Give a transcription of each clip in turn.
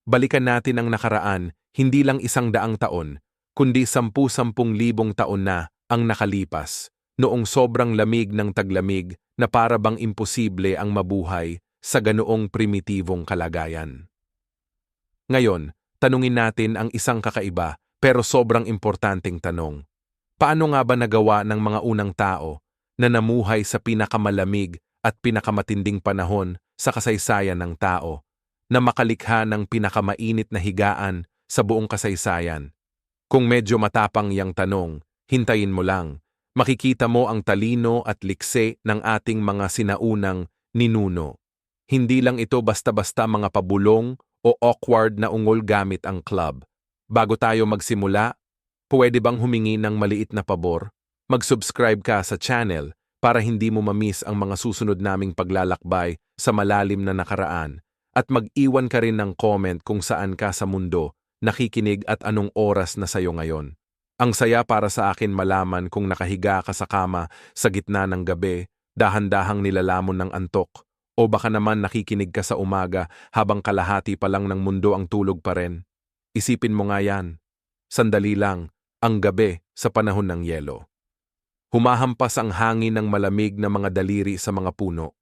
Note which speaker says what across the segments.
Speaker 1: Balikan natin ang nakaraan, hindi lang 100 taon, kundi 10,000 taon na ang nakalipas, noong sobrang lamig ng taglamig na para bang imposible ang mabuhay sa ganoong primitibong kalagayan. Ngayon, tanungin natin ang isang kakaiba pero sobrang importanteng tanong. Paano nga ba nagawa ng mga unang tao na namuhay sa pinakamalamig at pinakamatinding panahon sa kasaysayan ng tao, na makalikha ng pinakamainit na higaan sa buong kasaysayan? Kung medyo matapang yang tanong, hintayin mo lang. Makikita mo ang talino at likse ng ating mga sinaunang ninuno. Hindi lang ito basta-basta mga pabulong o awkward na ungol gamit ang club. Bago tayo magsimula, pwede bang humingi ng maliit na pabor? Mag-subscribe ka sa channel para hindi mo ma-miss ang mga susunod naming paglalakbay sa malalim na nakaraan, at mag-iwan ka rin ng comment kung saan ka sa mundo nakikinig at anong oras na sayo ngayon. Ang saya para sa akin malaman kung nakahiga ka sa kama sa gitna ng gabi, dahan-dahang nilalamon ng antok, o baka naman nakikinig ka sa umaga habang kalahati pa lang ng mundo ang tulog pa rin. Isipin mo nga yan. Sandali lang, ang gabi sa panahon ng yelo. Humahampas ang hangin ng malamig na mga daliri sa mga puno.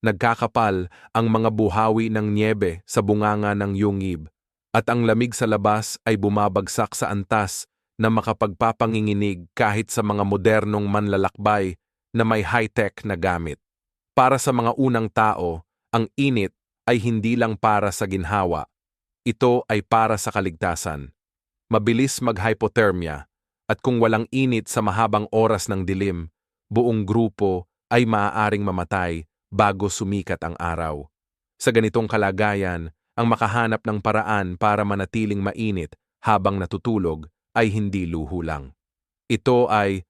Speaker 1: Nagkakapal ang mga buhawi ng niebe sa bunganga ng yungib, at ang lamig sa labas ay bumabagsak sa antas na makapagpapanginginig kahit sa mga modernong manlalakbay na may high-tech na gamit. Para sa mga unang tao, ang init ay hindi lang para sa ginhawa. Ito ay para sa kaligtasan. Mabilis mag-hypothermia, at kung walang init sa mahabang oras ng dilim, buong grupo ay maaaring mamatay bago sumikat ang araw. Sa ganitong kalagayan, ang makahanap ng paraan para manatiling mainit habang natutulog ay hindi luho lang. Ito ay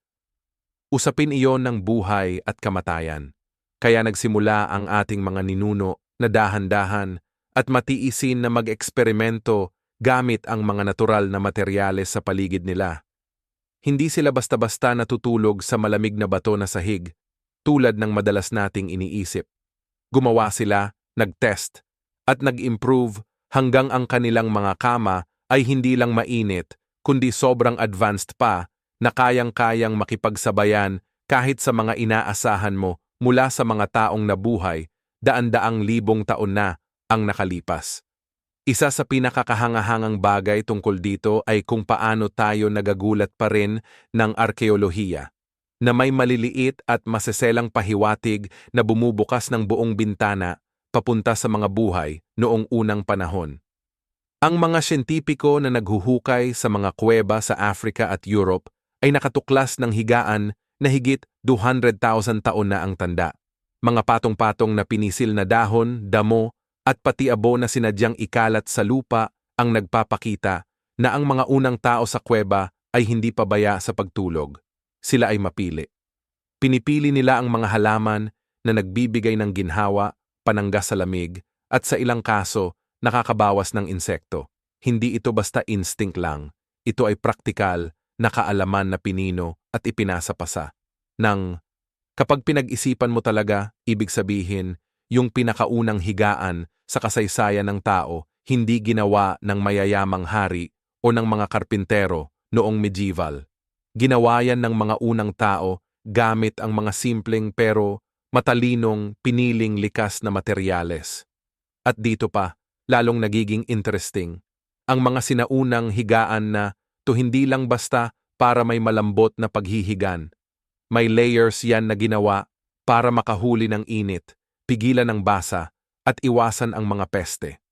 Speaker 1: usapin iyon ng buhay at kamatayan. Kaya nagsimula ang ating mga ninuno na dahan-dahan at matiisin na mag-eksperimento gamit ang mga natural na materyales sa paligid nila. Hindi sila basta-basta natutulog sa malamig na bato na sahig, tulad ng madalas nating iniisip. Gumawa sila, nag-test, at nag-improve hanggang ang kanilang mga kama ay hindi lang mainit, kundi sobrang advanced pa na kayang-kayang makipagsabayan kahit sa mga inaasahan mo mula sa mga taong nabuhay daan-daang libong taon na ang nakalipas. Isa sa pinakakahangahangang bagay tungkol dito ay kung paano tayo nagagulat pa rin ng arkeolohiya, na may maliliit at maseselang pahiwatig na bumubukas ng buong bintana papunta sa mga buhay noong unang panahon. Ang mga siyentipiko na naghuhukay sa mga kuweba sa Africa at Europe ay nakatuklas ng higaan na higit 200,000 taon na ang tanda. Mga patong-patong na pinisil na dahon, damo, at pati abo na sinadyang ikalat sa lupa ang nagpapakita na ang mga unang tao sa kuweba ay hindi pabaya sa pagtulog. Sila ay mapili. Pinipili nila ang mga halaman na nagbibigay ng ginhawa, panangga sa lamig, at sa ilang kaso, nakakabawas ng insekto. Hindi ito basta instinct lang. Ito ay praktikal na kaalaman na pinino at ipinasa pa sa kapag pinag-isipan mo talaga, ibig sabihin, yung pinakaunang higaan sa kasaysayan ng tao, hindi ginawa ng mayayamang hari o ng mga karpintero noong medieval. Ginawa yan ng mga unang tao gamit ang mga simpleng pero matalinong piniling likas na materyales. At dito pa, lalong nagiging interesting, ang mga sinaunang higaan na to hindi lang basta para may malambot na paghihigan. May layers yan na ginawa para makahuli ng init, pigilan ng basa, at iwasan ang mga peste.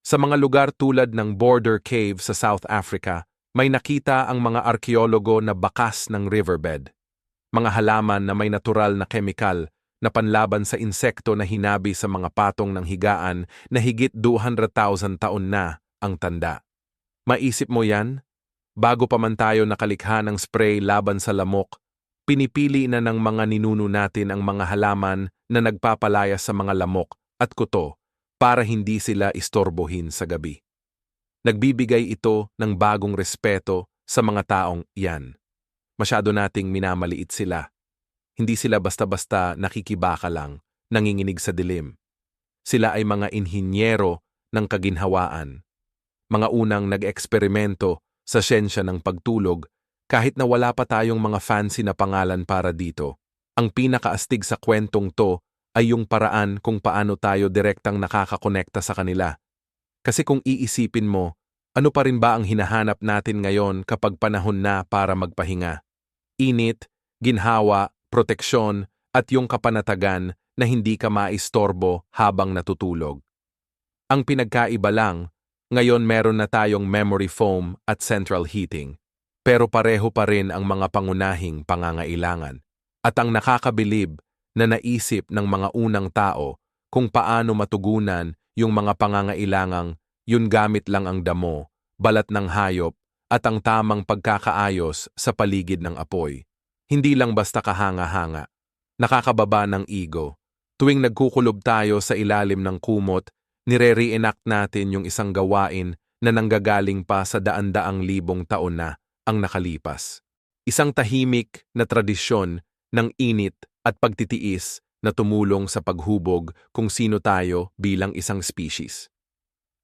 Speaker 1: Sa mga lugar tulad ng Border Cave sa South Africa, may nakita ang mga arkeologo na bakas ng riverbed. Mga halaman na may natural na kemikal na panlaban sa insekto na hinabi sa mga patong ng higaan na higit 200,000 taon na ang tanda. Maisip mo yan? Bago pa man tayo nakalikha ng spray laban sa lamok, pinipili na ng mga ninuno natin ang mga halaman na nagpapalaya sa mga lamok at kuto para hindi sila istorbohin sa gabi. Nagbibigay ito ng bagong respeto sa mga taong iyan. Masyado nating minamaliit sila. Hindi sila basta-basta nakikibaka lang, nanginginig sa dilim. Sila ay mga inhinyero ng kaginhawaan. mga unang nag-eksperimento sa siyensya ng pagtulog kahit na wala pa tayong mga fancy na pangalan para dito. Ang pinakaastig sa kwentong to ay yung paraan kung paano tayo direktang nakakakonekta sa kanila. Kasi kung iisipin mo, ano pa rin ba ang hinahanap natin ngayon kapag panahon na para magpahinga? Init, ginhawa, proteksyon, at yung kapanatagan na hindi ka maistorbo habang natutulog. Ang pinagkaiba lang, ngayon meron na tayong memory foam at central heating. Pero pareho pa rin ang mga pangunahing pangangailangan. At ang nakakabilib na naisip ng mga unang tao kung paano matugunan yung mga pangangailangang yun gamit lang ang damo, balat ng hayop, at ang tamang pagkakaayos sa paligid ng apoy. Hindi lang basta kahanga-hanga. Nakakababa ng ego. Tuwing nagkukulob tayo sa ilalim ng kumot, nire-reenact natin yung isang gawain na nanggagaling pa sa daan-daang libong taon na ang nakalipas. Isang tahimik na tradisyon ng init at pagtitiis na tumulong sa paghubog kung sino tayo bilang isang species.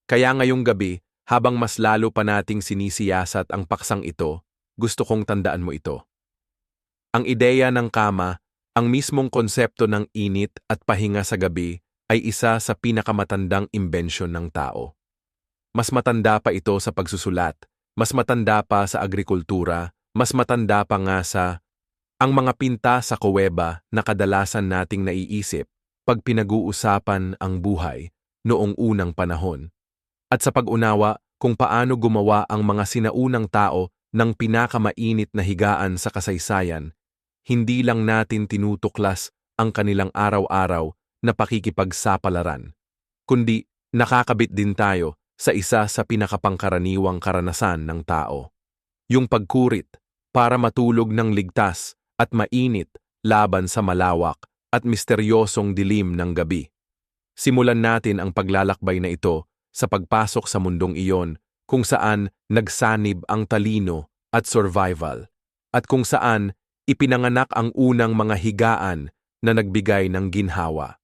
Speaker 1: Kaya ngayong gabi, habang mas lalo pa nating sinisiyasat ang paksang ito, gusto kong tandaan mo ito. Ang ideya ng kama, ang mismong konsepto ng init at pahinga sa gabi ay isa sa pinakamatandang imbensyon ng tao. Mas matanda pa ito sa pagsusulat, mas matanda pa sa agrikultura, mas matanda pa nga sa ang mga pinta sa kuweba na kadalasan nating naiisip pag pinag-uusapan ang buhay noong unang panahon. At sa pag-unawa kung paano gumawa ang mga sinaunang tao ng pinakamainit na higaan sa kasaysayan, hindi lang natin tinutuklas ang kanilang araw-araw na pakikipagsapalaran, kundi nakakabit din tayo sa isa sa pinakapangkaraniwang karanasan ng tao. Yung pagkurit para matulog ng ligtas at mainit laban sa malawak at misteryosong dilim ng gabi. Simulan natin ang paglalakbay na ito sa pagpasok sa mundong iyon kung saan nagsanib ang talino at survival at kung saan ipinanganak ang unang mga higaan na nagbigay ng ginhawa.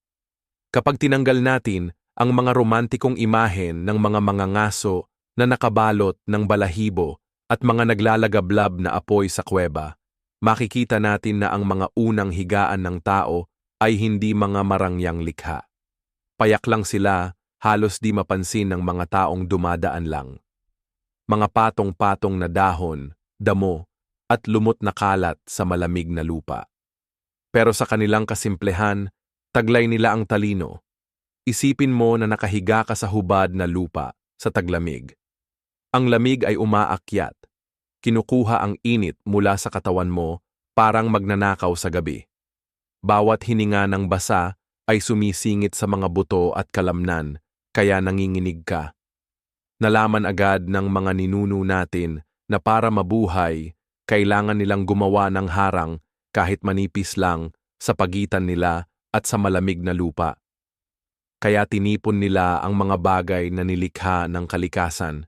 Speaker 1: Kapag tinanggal natin ang mga romantikong imahen ng mga mangangaso na nakabalot ng balahibo at mga naglalagablab na apoy sa kuweba, makikita natin na ang mga unang higaan ng tao ay hindi mga marangyang likha. Payak lang sila, halos di mapansin ng mga taong dumadaan lang. Mga patong-patong na dahon, damo, at lumot na kalat sa malamig na lupa. Pero sa kanilang kasimplehan, taglay nila ang talino. Isipin mo na nakahiga ka sa hubad na lupa sa taglamig. Ang lamig ay umaakyat. Kinukuha ang init mula sa katawan mo parang magnanakaw sa gabi. Bawat hininga ng basa ay sumisingit sa mga buto at kalamnan, kaya nanginginig ka. Nalaman agad ng mga ninuno natin na para mabuhay, kailangan nilang gumawa ng harang kahit manipis lang sa pagitan nila at sa malamig na lupa. Kaya tinipon nila ang mga bagay na nilikha ng kalikasan,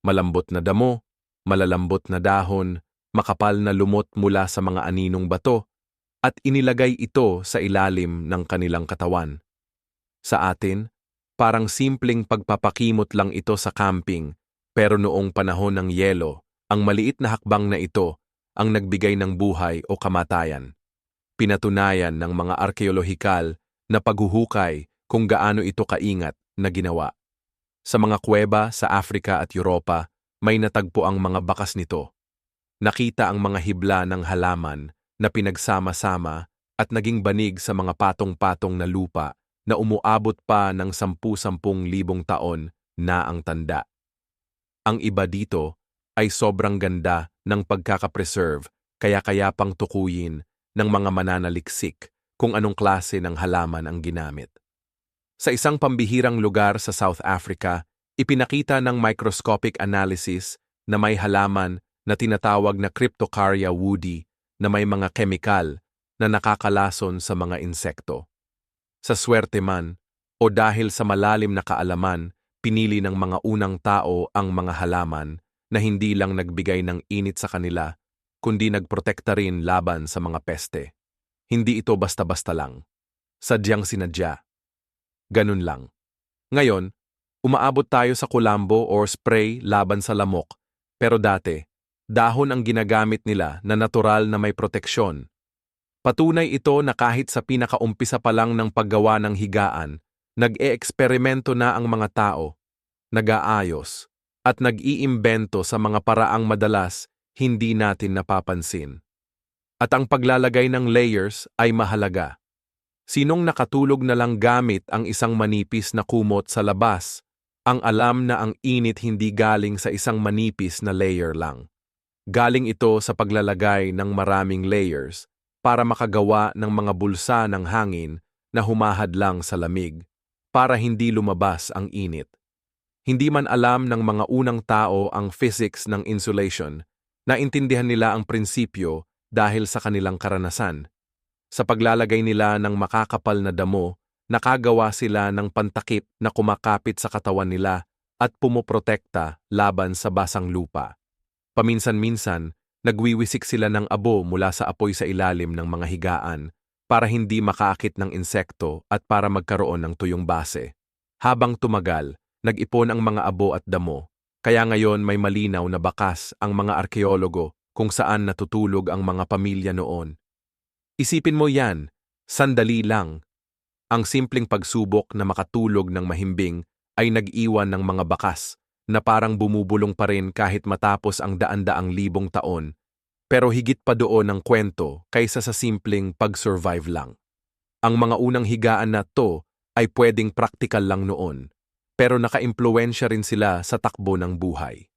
Speaker 1: malambot na damo, malalambot na dahon, makapal na lumot mula sa mga aninong bato, at inilagay ito sa ilalim ng kanilang katawan. Sa atin, parang simpleng pagpapakimot lang ito sa camping, pero noong panahon ng yelo, ang maliit na hakbang na ito ang nagbigay ng buhay o kamatayan. Pinatunayan ng mga arkeolohikal na paghuhukay kung gaano ito kaingat na ginawa. Sa mga kuweba sa Afrika at Europa, may natagpo ang mga bakas nito. Nakita ang mga hibla ng halaman na pinagsama-sama at naging banig sa mga patong-patong na lupa na umuabot pa ng 10,000 taon na ang tanda. Ang iba dito ay sobrang ganda ng pagkakapreserve kaya pang tukuyin ng mga mananaliksik kung anong klase ng halaman ang ginamit. Sa isang pambihirang lugar sa South Africa, ipinakita ng microscopic analysis na may halaman na tinatawag na Cryptocarya woody na may mga kemikal na nakakalason sa mga insekto. Sa swerte man, o dahil sa malalim na kaalaman, pinili ng mga unang tao ang mga halaman na hindi lang nagbigay ng init sa kanila, kundi nagprotekta rin laban sa mga peste. Hindi ito basta-basta lang. Sadyang sinadya. Ganun lang. Ngayon, Umaabot tayo sa kulambo or spray laban sa lamok. Pero dati, dahon ang ginagamit nila na natural na may proteksyon. Patunay ito na kahit sa pinakaumpisa pa lang ng paggawa ng higaan, nag-eeksperimento na ang mga tao, nag-aayos, at nag-iimbento sa mga paraang madalas hindi natin napapansin. At ang paglalagay ng layers ay mahalaga. Sinong nakatulog na lang gamit ang isang manipis na kumot sa labas, ang alam na ang init hindi galing sa isang manipis na layer lang. Galing ito sa paglalagay ng maraming layers para makagawa ng mga bulsa ng hangin na humahadlang sa lamig, para hindi lumabas ang init. Hindi man alam ng mga unang tao ang physics ng insulation, naintindihan nila ang prinsipyo dahil sa kanilang karanasan. Sa paglalagay nila ng makakapal na damo, nakagawa sila ng pantakip na kumakapit sa katawan nila at pumoprotekta laban sa basang lupa. Paminsan-minsan, nagwiwisik sila ng abo mula sa apoy sa ilalim ng mga higaan para hindi makaakit ng insekto at para magkaroon ng tuyong base. Habang tumagal, nag-ipon ang mga abo at damo, kaya ngayon may malinaw na bakas ang mga arkeologo kung saan natutulog ang mga pamilya noon. Isipin mo yan, sandali lang. Ang simpleng pagsubok na makatulog ng mahimbing ay nag-iwan ng mga bakas na parang bumubulong pa rin kahit matapos ang daan-daang libong taon, pero higit pa doon ang kwento kaysa sa simpleng pag-survive lang. Ang mga unang higaan na to ay pwedeng praktikal lang noon, pero nakaimpluwensya rin sila sa takbo ng buhay.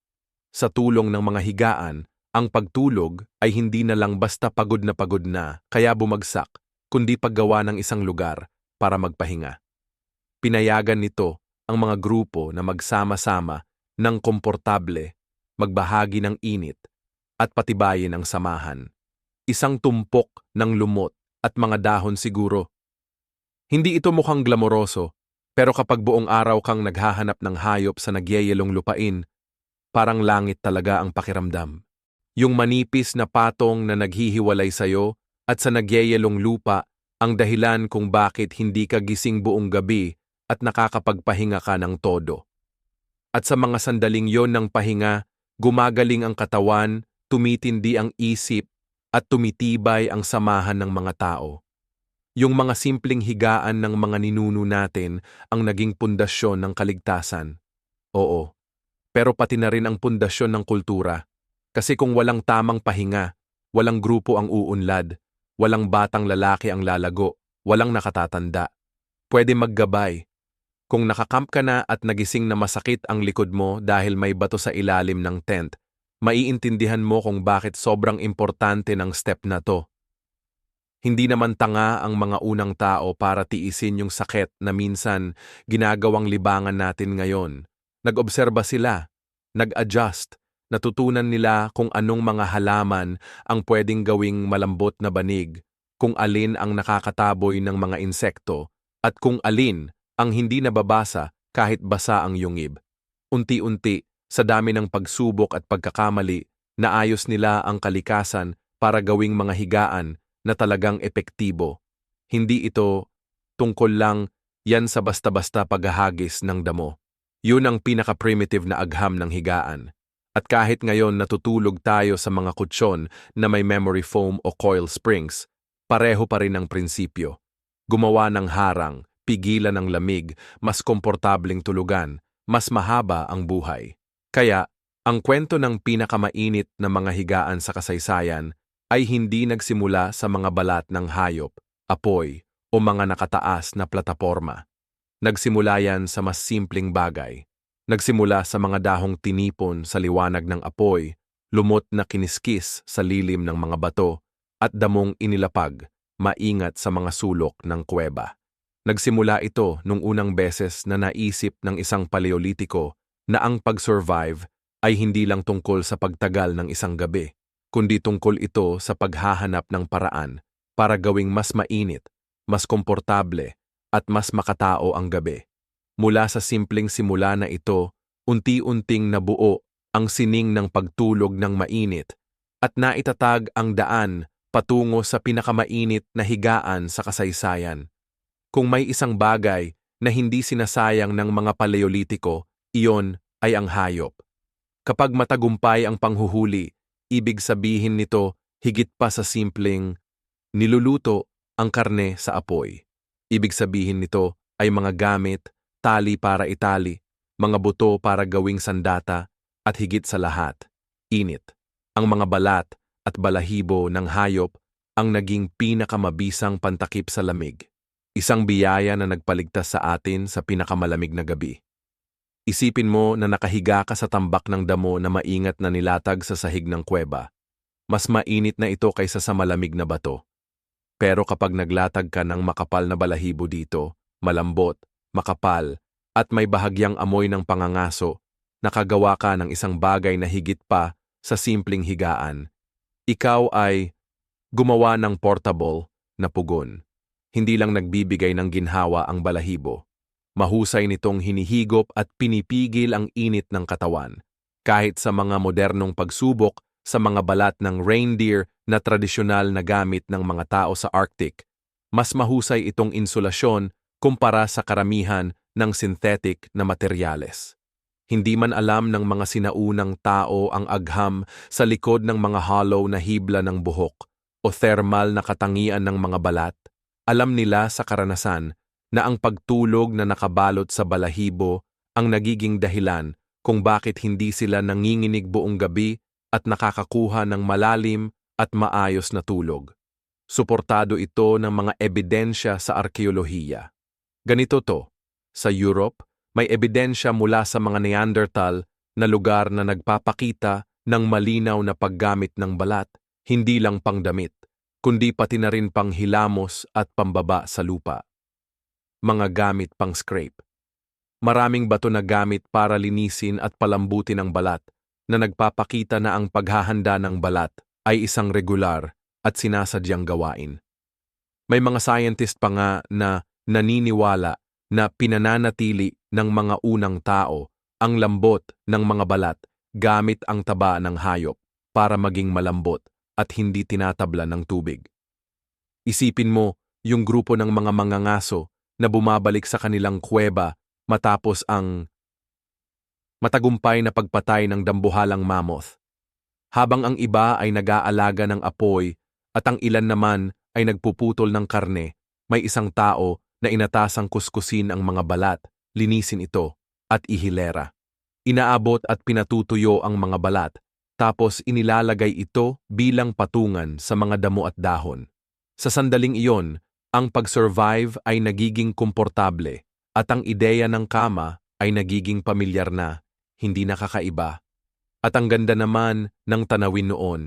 Speaker 1: Sa tulong ng mga higaan, ang pagtulog ay hindi na lang basta pagod na kaya bumagsak, kundi paggawa ng isang lugar para magpahinga. Pinayagan nito ang mga grupo na magsama-sama ng komportable, magbahagi ng init, at patibayin ang samahan. Isang tumpok ng lumot at mga dahon siguro. Hindi ito mukhang glamoroso, pero kapag buong araw kang naghahanap ng hayop sa nagyeyelong lupain, parang langit talaga ang pakiramdam. Yung manipis na patong na naghihiwalay sayo at sa nagyeyelong lupa ang dahilan kung bakit hindi ka gising buong gabi at nakakapagpahinga ka ng todo. At sa mga sandaling yon ng pahinga, gumagaling ang katawan, tumitindi ang isip, at tumitibay ang samahan ng mga tao. Yung mga simpleng higaan ng mga ninuno natin ang naging pundasyon ng kaligtasan. Oo, pero pati na rin ang pundasyon ng kultura. Kasi kung walang tamang pahinga, walang grupo ang uunlad, walang batang lalaki ang lalago, walang nakatatanda. Pwede maggabay. Kung nakakamp ka na at nagising na masakit ang likod mo dahil may bato sa ilalim ng tent, maiintindihan mo kung bakit sobrang importante ng step na to. Hindi naman tanga ang mga unang tao para tiisin yung sakit na minsan ginagawang libangan natin ngayon. Nag-obserba sila, nag-adjust, natutunan nila kung anong mga halaman ang pwedeng gawing malambot na banig, kung alin ang nakakataboy ng mga insekto, at kung alin ang hindi nababasa kahit basa ang yungib. Unti-unti, sa dami ng pagsubok at pagkakamali, naayos nila ang kalikasan para gawing mga higaan na talagang epektibo. Hindi ito tungkol lang yan sa basta-basta paghahagis ng damo. Yun ang pinaka-primitive na agham ng higaan. At kahit ngayon natutulog tayo sa mga kutsyon na may memory foam o coil springs, pareho pa rin ang prinsipyo. Gumawa ng harang, pigilan ng lamig, mas komportabling tulugan, mas mahaba ang buhay. Kaya, ang kwento ng pinakamainit na mga higaan sa kasaysayan ay hindi nagsimula sa mga balat ng hayop, apoy, o mga nakataas na plataporma. Nagsimula yan sa mas simpleng bagay. Nagsimula sa mga dahong tinipon sa liwanag ng apoy, lumot na kiniskis sa lilim ng mga bato, at damong inilapag, maingat sa mga sulok ng kuweba. Nagsimula ito nung unang beses na naisip ng isang paleolitiko na ang pag-survive ay hindi lang tungkol sa pagtagal ng isang gabi, kundi tungkol ito sa paghahanap ng paraan para gawing mas mainit, mas komportable, at mas makatao ang gabi. Mula sa simpleng simula na ito, unti-unting nabuo ang sining ng pagtulog ng mainit at naitatag ang daan patungo sa pinakamainit na higaan sa kasaysayan. Kung may isang bagay na hindi sinasayang ng mga Paleolitiko, iyon ay ang hayop. Kapag matagumpay ang panghuhuli, ibig sabihin nito higit pa sa simpleng niluluto ang karne sa apoy. Ibig sabihin nito ay mga gamit, tali para itali, mga buto para gawing sandata, at higit sa lahat, init. Ang mga balat at balahibo ng hayop ang naging pinakamabisang pantakip sa lamig. Isang biyaya na nagpaligtas sa atin sa pinakamalamig na gabi. Isipin mo na nakahiga ka sa tambak ng damo na maingat na nilatag sa sahig ng kuweba. Mas mainit na ito kaysa sa malamig na bato. Pero kapag naglatag ka ng makapal na balahibo dito, malambot, makapal, at may bahagyang amoy ng pangangaso, nakagawa ka ng isang bagay na higit pa sa simpleng higaan. Ikaw ay gumawa ng portable na pugon. Hindi lang nagbibigay ng ginhawa ang balahibo. Mahusay nitong hinihigop at pinipigil ang init ng katawan. Kahit sa mga modernong pagsubok sa mga balat ng reindeer na tradisyonal na gamit ng mga tao sa Arctic, mas mahusay itong insulasyon kumpara sa karamihan ng synthetic na materyales. Hindi man alam ng mga sinaunang tao ang agham sa likod ng mga hollow na hibla ng buhok o thermal na katangian ng mga balat. Alam nila sa karanasan na ang pagtulog na nakabalot sa balahibo ang nagiging dahilan kung bakit hindi sila nanginginig buong gabi at nakakakuha ng malalim at maayos na tulog. Suportado ito ng mga ebidensya sa arkeolohiya. Ganito to, sa Europe, may ebidensya mula sa mga Neanderthal na lugar na nagpapakita ng malinaw na paggamit ng balat, hindi lang pangdamit, kundi pati na rin panghilamos at pambaba sa lupa. Mga gamit pang scrape. Maraming bato na gamit para linisin at palambutin ang balat na nagpapakita na ang paghahanda ng balat ay isang regular at sinasadyang gawain. May mga scientist pa nga na naniniwala na pinananatili ng mga unang tao ang lambot ng mga balat gamit ang taba ng hayop para maging malambot at hindi tinatabla ng tubig. Isipin mo yung grupo ng mga mangangaso na bumabalik sa kanilang kuweba matapos ang matagumpay na pagpatay ng dambuhalang mammoth. Habang ang iba ay nag-aalaga ng apoy at ang ilan naman ay nagpuputol ng karne, may isang tao na inatasang kuskusin ang mga balat, linisin ito, at ihilera. Inaabot at pinatutuyo ang mga balat, tapos inilalagay ito bilang patungan sa mga damo at dahon. Sa sandaling iyon, ang pag-survive ay nagiging komportable at ang ideya ng kama ay nagiging pamilyar na, hindi nakakaiba. At ang ganda naman ng tanawin noon,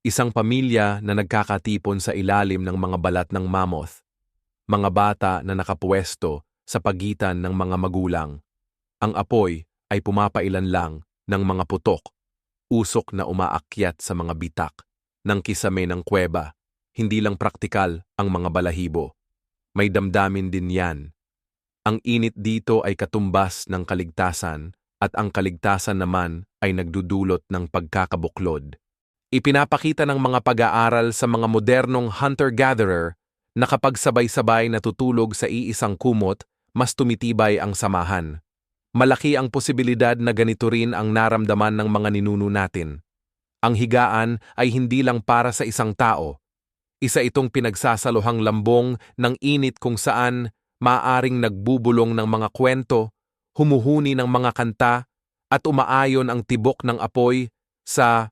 Speaker 1: isang pamilya na nagkakatipon sa ilalim ng mga balat ng mammoth, mga bata na nakapuesto sa pagitan ng mga magulang. Ang apoy ay pumapailan lang ng mga putok, usok na umaakyat sa mga bitak ng kisame ng kuweba. Hindi lang praktikal ang mga balahibo. May damdamin din yan. Ang init dito ay katumbas ng kaligtasan at ang kaligtasan naman ay nagdudulot ng pagkakabuklod. Ipinapakita ng mga pag-aaral sa mga modernong hunter-gatherer na kapag sabay-sabay natutulog sa iisang kumot, mas tumitibay ang samahan. Malaki ang posibilidad na ganito rin ang naramdaman ng mga ninuno natin. Ang higaan ay hindi lang para sa isang tao. Isa itong pinagsasaluhang lambong ng init kung saan maaaring nagbubulong ng mga kwento, humuhuni ng mga kanta, at umaayon ang tibok ng apoy sa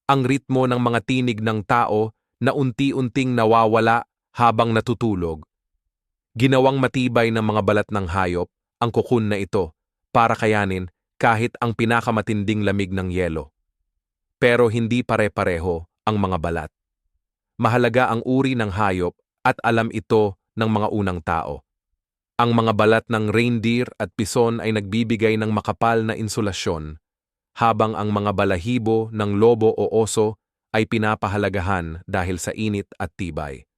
Speaker 1: ang ritmo ng mga tinig ng tao na unti-unting nawawala habang natutulog. Ginawang matibay ng mga balat ng hayop ang kukun na ito para kayanin kahit ang pinakamatinding lamig ng yelo. Pero hindi pare-pareho ang mga balat. Mahalaga ang uri ng hayop at alam ito ng mga unang tao. Ang mga balat ng reindeer at pison ay nagbibigay ng makapal na insulasyon, habang ang mga balahibo ng lobo o oso ay pinapahalagahan dahil sa init at tibay.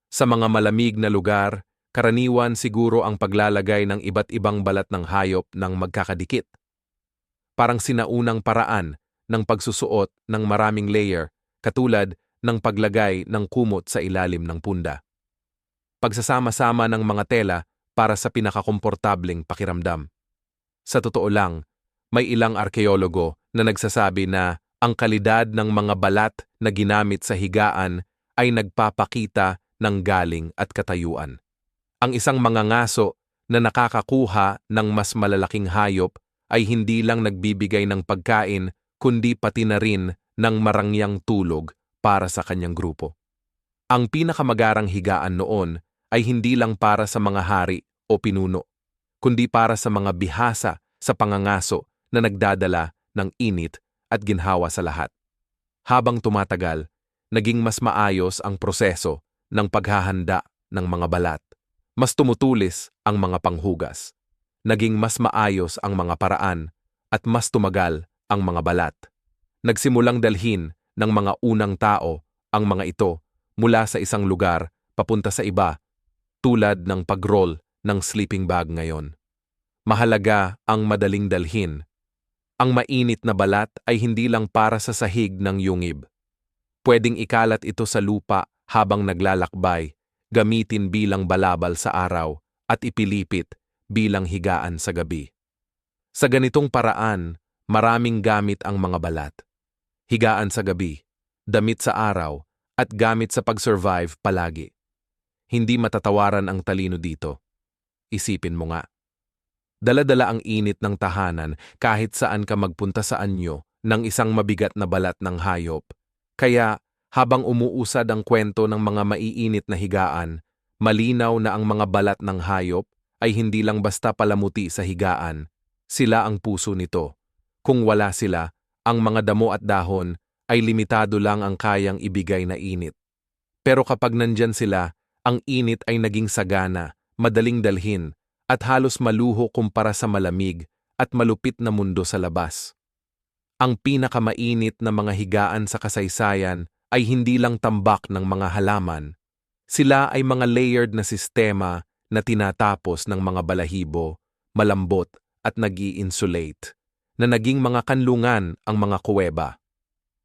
Speaker 1: Sa mga malamig na lugar, karaniwan siguro ang paglalagay ng iba't ibang balat ng hayop ng magkakadikit. Parang sinaunang paraan ng pagsusuot ng maraming layer, katulad ng paglagay ng kumot sa ilalim ng punda. Pagsasama-sama ng mga tela para sa pinakakomportableng pakiramdam. Sa totoo lang, may ilang arkeologo na nagsasabi na ang kalidad ng mga balat na ginamit sa higaan ay nagpapakita ng galing at katayuan. Ang isang mangangaso na nakakakuha ng mas malalaking hayop ay hindi lang nagbibigay ng pagkain kundi pati na rin ng marangyang tulog para sa kanyang grupo. Ang pinakamagarang higaan noon ay hindi lang para sa mga hari o pinuno, kundi para sa mga bihasa sa pangangaso na nagdadala ng init at ginhawa sa lahat. Habang tumatagal, naging mas maayos ang proseso ng paghahanda ng mga balat. Mas tumutulis ang mga panghugas. Naging mas maayos ang mga paraan at mas tumagal ang mga balat. Nagsimulang dalhin ng mga unang tao ang mga ito mula sa isang lugar papunta sa iba, tulad ng pag-roll ng sleeping bag ngayon. Mahalaga ang madaling dalhin. Ang mainit na balat ay hindi lang para sa sahig ng yungib. Pwedeng ikalat ito sa lupa habang naglalakbay, gamitin bilang balabal sa araw at ipilipit bilang higaan sa gabi. Sa ganitong paraan, maraming gamit ang mga balat. Higaan sa gabi, damit sa araw, at gamit sa pag-survive palagi. Hindi matatawaran ang talino dito. Isipin mo nga. Dala-dala ang init ng tahanan kahit saan ka magpunta sa anyo ng isang mabigat na balat ng hayop. Kaya, habang umuusad ang kwento ng mga maiinit na higaan, malinaw na ang mga balat ng hayop ay hindi lang basta palamuti sa higaan. Sila ang puso nito. Kung wala sila, ang mga damo at dahon ay limitado lang ang kayang ibigay na init. Pero kapag nandyan sila, ang init ay naging sagana, madaling dalhin, at halos maluho kumpara sa malamig at malupit na mundo sa labas. Ang pinakamainit na mga higaan sa kasaysayan ay hindi lang tambak ng mga halaman. Sila ay mga layered na sistema na tinatapos ng mga balahibo, malambot at nag-i-insulate, na naging mga kanlungan ang mga kuweba.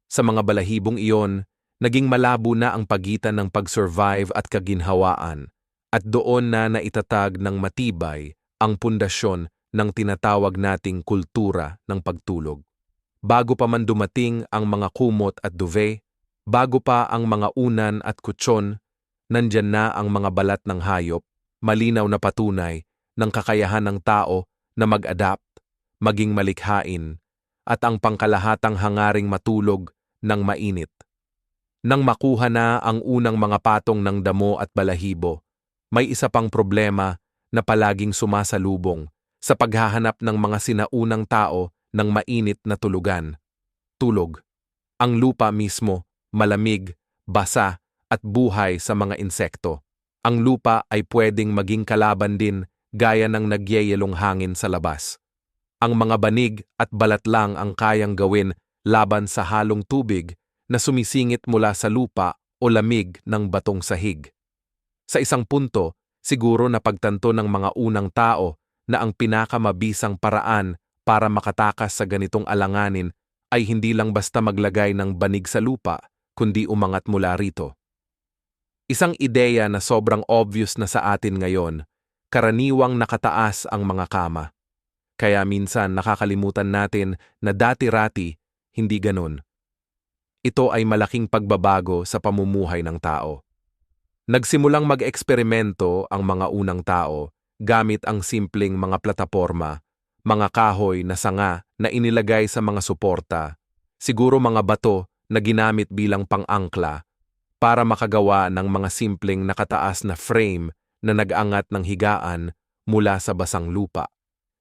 Speaker 1: Sa mga balahibong iyon, naging malabo na ang pagitan ng pag-survive at kaginhawaan, at doon na naitatag ng matibay ang pundasyon ng tinatawag nating kultura ng pagtulog. Bago pa man dumating ang mga kumot at duvet, bago pa ang mga unan at kutsyon, nandyan na ang mga balat ng hayop, malinaw na patunay ng kakayahan ng tao na mag-adapt, maging malikhain, at ang pangkalahatang hangaring matulog ng mainit. Nang makuha na ang unang mga patong ng damo at balahibo, may isa pang problema na palaging sumasalubong sa paghahanap ng mga sinaunang tao ng mainit na tulugan. Tulog. Ang lupa mismo, malamig, basa, at buhay sa mga insekto. Ang lupa ay pwedeng maging kalaban din gaya ng nagyeyelong hangin sa labas. Ang mga banig at balat lang ang kayang gawin laban sa halong tubig na sumisingit mula sa lupa o lamig ng batong sahig. Sa isang punto, siguro napagtanto ng mga unang tao na ang pinakamabisang paraan para makatakas sa ganitong alanganin ay hindi lang basta maglagay ng banig sa lupa, kundi umangat mula rito. Isang ideya na sobrang obvious na sa atin ngayon, karaniwang nakataas ang mga kama. Kaya minsan nakakalimutan natin na dati-rati, hindi ganun. Ito ay malaking pagbabago sa pamumuhay ng tao. Nagsimulang mag-eksperimento ang mga unang tao gamit ang simpleng mga plataporma, mga kahoy na sanga na inilagay sa mga suporta, siguro mga bato na ginamit bilang pang-angkla para makagawa ng mga simpleng nakataas na frame na nag-angat ng higaan mula sa basang lupa.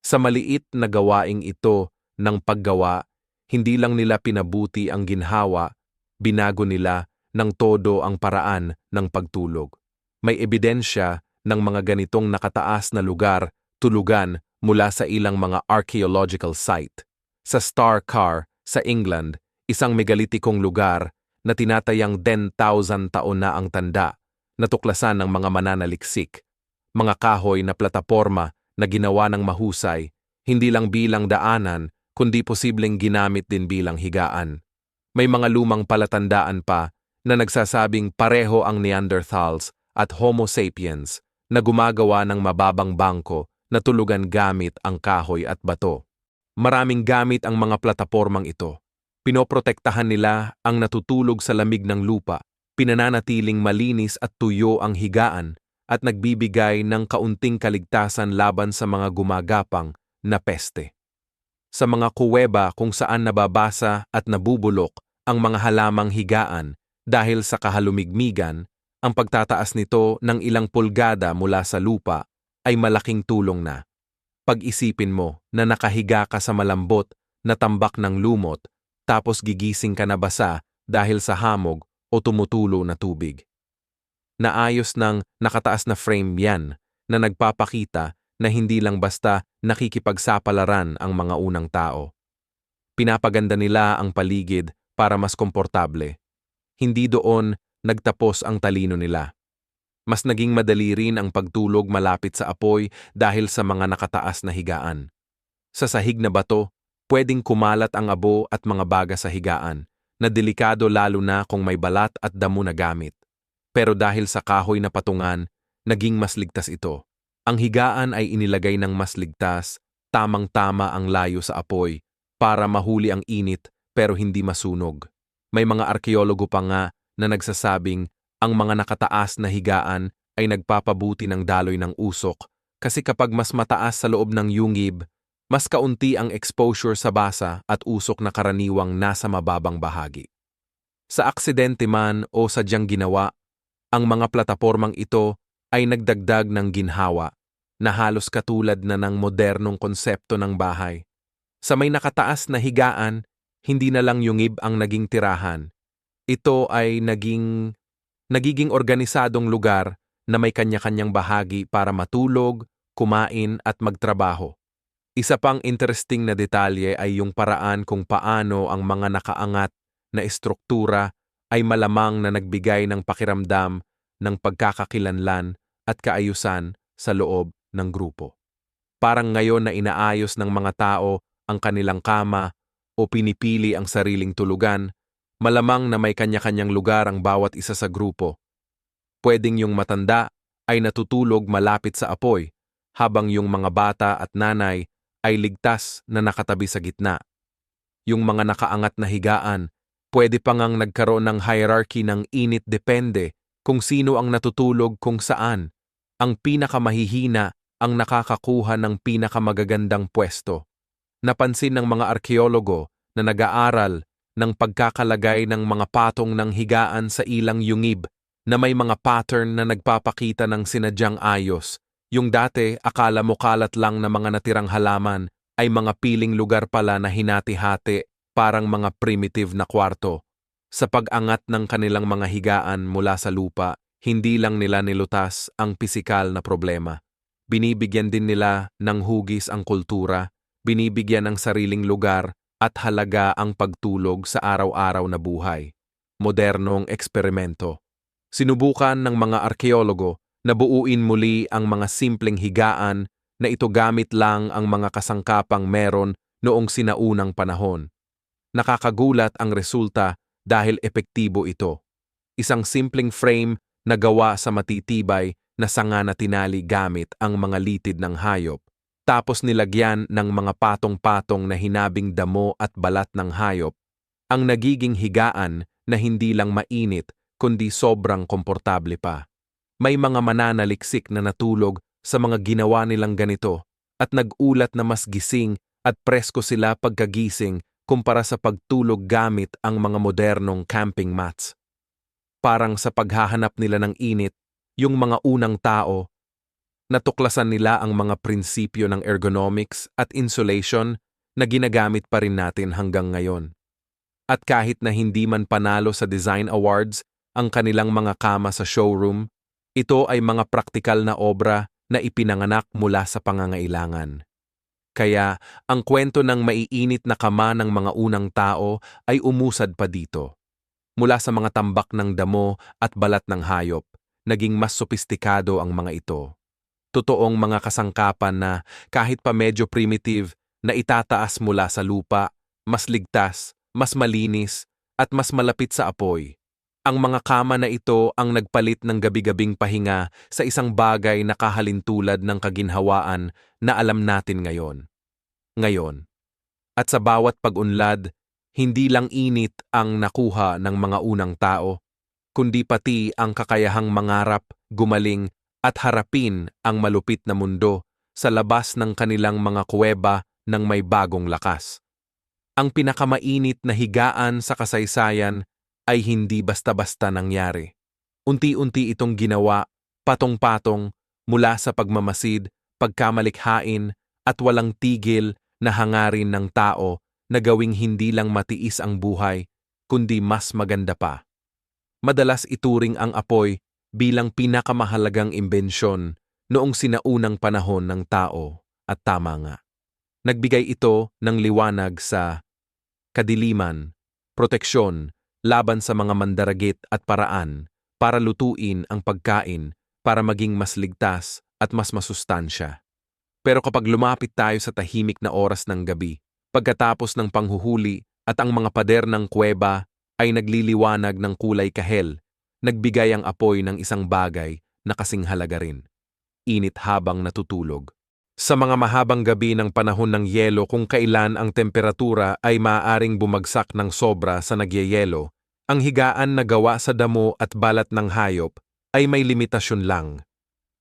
Speaker 1: Sa maliit na gawaing ito ng paggawa, hindi lang nila pinabuti ang ginhawa, binago nila ng todo ang paraan ng pagtulog. May ebidensya ng mga ganitong nakataas na lugar, tulugan mula sa ilang mga archaeological site. Sa Star Car, sa England, isang megalitikong lugar na tinatayang 10,000 taon na ang tanda, natuklasan ng mga mananaliksik. Mga kahoy na plataporma na ginawa ng mahusay, hindi lang bilang daanan, kundi posibleng ginamit din bilang higaan. May mga lumang palatandaan pa na nagsasabing pareho ang Neanderthals at Homo sapiens na gumagawa ng mababang bangko na tulugan gamit ang kahoy at bato. Maraming gamit ang mga platapormang ito. Pinoprotektahan nila ang natutulog sa lamig ng lupa, pinananatiling malinis at tuyo ang higaan at nagbibigay ng kaunting kaligtasan laban sa mga gumagapang na peste. Sa mga kuweba kung saan nababasa at nabubulok ang mga halamang higaan dahil sa kahalumigmigan, ang pagtataas nito ng ilang pulgada mula sa lupa ay malaking tulong na. Pag-isipin mo na nakahiga ka sa malambot na tambak ng lumot tapos gigising ka na basa dahil sa hamog o tumutulo na tubig. Naayos ng nakataas na frame yan na nagpapakita na hindi lang basta nakikipagsapalaran ang mga unang tao. Pinapaganda nila ang paligid para mas komportable. Hindi doon nagtapos ang talino nila. Mas naging madali rin ang pagtulog malapit sa apoy dahil sa mga nakataas na higaan. Sa sahig na bato, pwedeng kumalat ang abo at mga baga sa higaan, na delikado lalo na kung may balat at damo na gamit. Pero dahil sa kahoy na patungan, naging mas ligtas ito. Ang higaan ay inilagay ng mas ligtas, tamang-tama ang layo sa apoy, para mahuli ang init pero hindi masunog. May mga arkeologo pa nga na nagsasabing ang mga nakataas na higaan ay nagpapabuti ng daloy ng usok kasi kapag mas mataas sa loob ng yungib, mas kaunti ang exposure sa basa at usok na karaniwang nasa mababang bahagi. Sa aksidente man o sadyang ginawa, ang mga platapormang ito ay nagdagdag ng ginhawa na halos katulad na ng modernong konsepto ng bahay. Sa may nakataas na higaan, hindi na lang yungib ang naging tirahan. Ito ay nagiging organisadong lugar na may kanya-kanyang bahagi para matulog, kumain at magtrabaho. Isa pang interesting na detalye ay yung paraan kung paano ang mga nakaangat na estruktura ay malamang na nagbigay ng pakiramdam ng pagkakakilanlan at kaayusan sa loob ng grupo. Parang ngayon na inaayos ng mga tao ang kanilang kama o pinipili ang sariling tulugan, malamang na may kanya-kanyang lugar ang bawat isa sa grupo. Pwedeng yung matanda ay natutulog malapit sa apoy, habang yung mga bata at nanay ay ligtas na nakatabi sa gitna. Yung mga nakaangat na higaan, pwede pa ngang nagkaroon ng hierarchy ng init depende kung sino ang natutulog kung saan. Ang pinakamahihina ang nakakakuha ng pinakamagagandang pwesto. Napansin ng mga arkeologo na nag-aaral ng pagkakalagay ng mga patong ng higaan sa ilang yungib na may mga pattern na nagpapakita ng sinadyang ayos. Yung dati akala mo kalat lang na mga natirang halaman ay mga piling lugar pala na hinati-hati, parang mga primitive na kwarto. Sa pag-angat ng kanilang mga higaan mula sa lupa, hindi lang nila nilutas ang pisikal na problema. Binibigyan din nila ng hugis ang kultura, binibigyan ng sariling lugar at halaga ang pagtulog sa araw-araw na buhay. Modernong eksperimento. Sinubukan ng mga arkeologo na buuin muli ang mga simpleng higaan na ito gamit lang ang mga kasangkapang meron noong sinaunang panahon. Nakakagulat ang resulta dahil epektibo ito. Isang simpleng frame na gawa sa matitibay na sanga na tinali gamit ang mga litid ng hayop, tapos nilagyan ng mga patong-patong na hinabing damo at balat ng hayop, ang nagiging higaan na hindi lang mainit kundi sobrang komportable pa. May mga mananaliksik na natulog sa mga ginawa nilang ganito at nag-ulat na mas gising at presko sila pagkagising kumpara sa pagtulog gamit ang mga modernong camping mats. Parang sa paghahanap nila ng init, yung mga unang tao, natuklasan nila ang mga prinsipyo ng ergonomics at insulation na ginagamit pa rin natin hanggang ngayon. At kahit na hindi man panalo sa design awards ang kanilang mga kama sa showroom, ito ay mga praktikal na obra na ipinanganak mula sa pangangailangan. Kaya ang kwento ng maiinit na kama ng mga unang tao ay umusad pa dito. Mula sa mga tambak ng damo at balat ng hayop, naging mas sopistikado ang mga ito. Totoong mga kasangkapan na kahit pa medyo primitive na itataas mula sa lupa, mas ligtas, mas malinis, at mas malapit sa apoy. Ang mga kama na ito ang nagpalit ng gabi-gabing pahinga sa isang bagay na kahalintulad ng kaginhawaan na alam natin ngayon. Ngayon. At sa bawat pag-unlad, hindi lang init ang nakuha ng mga unang tao, kundi pati ang kakayahang mangarap, gumaling at harapin ang malupit na mundo sa labas ng kanilang mga kuweba ng may bagong lakas. Ang pinakamainit na higaan sa kasaysayan ay hindi basta-basta nangyari. Unti-unti itong ginawa, patong-patong, mula sa pagmamasid, pagkamalikhain at walang tigil na hangarin ng tao na gawing hindi lang matiis ang buhay, kundi mas maganda pa. Madalas ituring ang apoy bilang pinakamahalagang imbensyon noong sinaunang panahon ng tao at tama nga. Nagbigay ito ng liwanag sa kadiliman, proteksyon, laban sa mga mandaragit at paraan para lutuin ang pagkain para maging mas ligtas at mas masustansya. Pero kapag lumapit tayo sa tahimik na oras ng gabi, pagkatapos ng panghuhuli at ang mga pader ng kuweba ay nagliliwanag ng kulay kahel, nagbigay ang apoy ng isang bagay na kasing halaga rin. Init habang natutulog. Sa mga mahabang gabi ng panahon ng yelo kung kailan ang temperatura ay maaaring bumagsak ng sobra sa nagyayelo, ang higaan na gawa sa damo at balat ng hayop ay may limitasyon lang.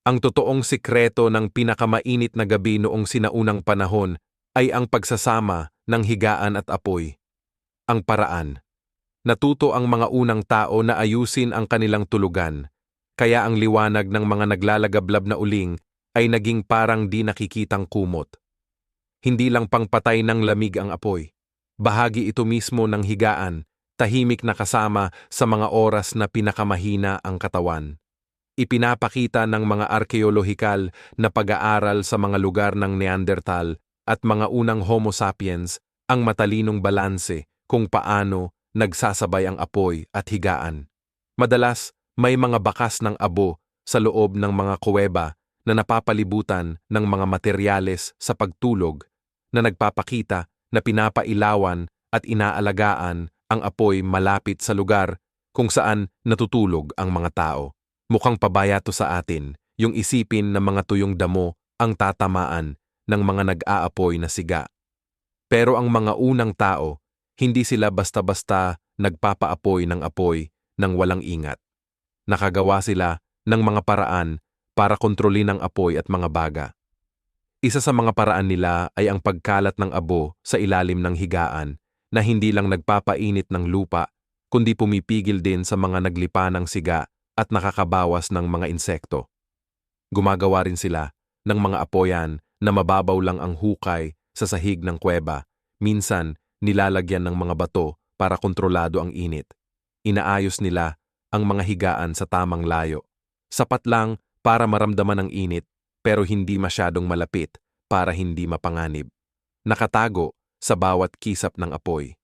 Speaker 1: Ang totoong sikreto ng pinakamainit na gabi noong sinaunang panahon ay ang pagsasama ng higaan at apoy. Ang paraan. Natuto ang mga unang tao na ayusin ang kanilang tulugan, kaya ang liwanag ng mga naglalagablab na uling ay naging parang di nakikitang kumot. Hindi lang pangpatay ng lamig ang apoy. Bahagi ito mismo ng higaan, tahimik na kasama sa mga oras na pinakamahina ang katawan. Ipinapakita ng mga arkeolohikal na pag-aaral sa mga lugar ng Neanderthal at mga unang Homo sapiens ang matalinong balanse kung paano nagsasabay ang apoy at higaan. Madalas, may mga bakas ng abo sa loob ng mga kuweba na napapalibutan ng mga materyales sa pagtulog na nagpapakita na pinapailawan at inaalagaan ang apoy malapit sa lugar kung saan natutulog ang mga tao. Mukhang pabaya to sa atin, yung isipin na mga tuyong damo ang tatamaan ng mga nag-aapoy na siga. Pero ang mga unang tao, hindi sila basta-basta nagpapaapoy ng apoy nang walang ingat. Nakagawa sila ng mga paraan para kontrolin ang apoy at mga baga. Isa sa mga paraan nila ay ang pagkalat ng abo sa ilalim ng higaan na hindi lang nagpapainit ng lupa, kundi pumipigil din sa mga naglipa ng siga at nakakabawas ng mga insekto. Gumagawa rin sila ng mga apoyan na mababaw lang ang hukay sa sahig ng kuweba, minsan nilalagyan ng mga bato para kontrolado ang init. Inaayos nila ang mga higaan sa tamang layo. Sapat lang para maramdaman ang init pero hindi masyadong malapit para hindi mapanganib. Nakatago sa bawat kisap ng apoy.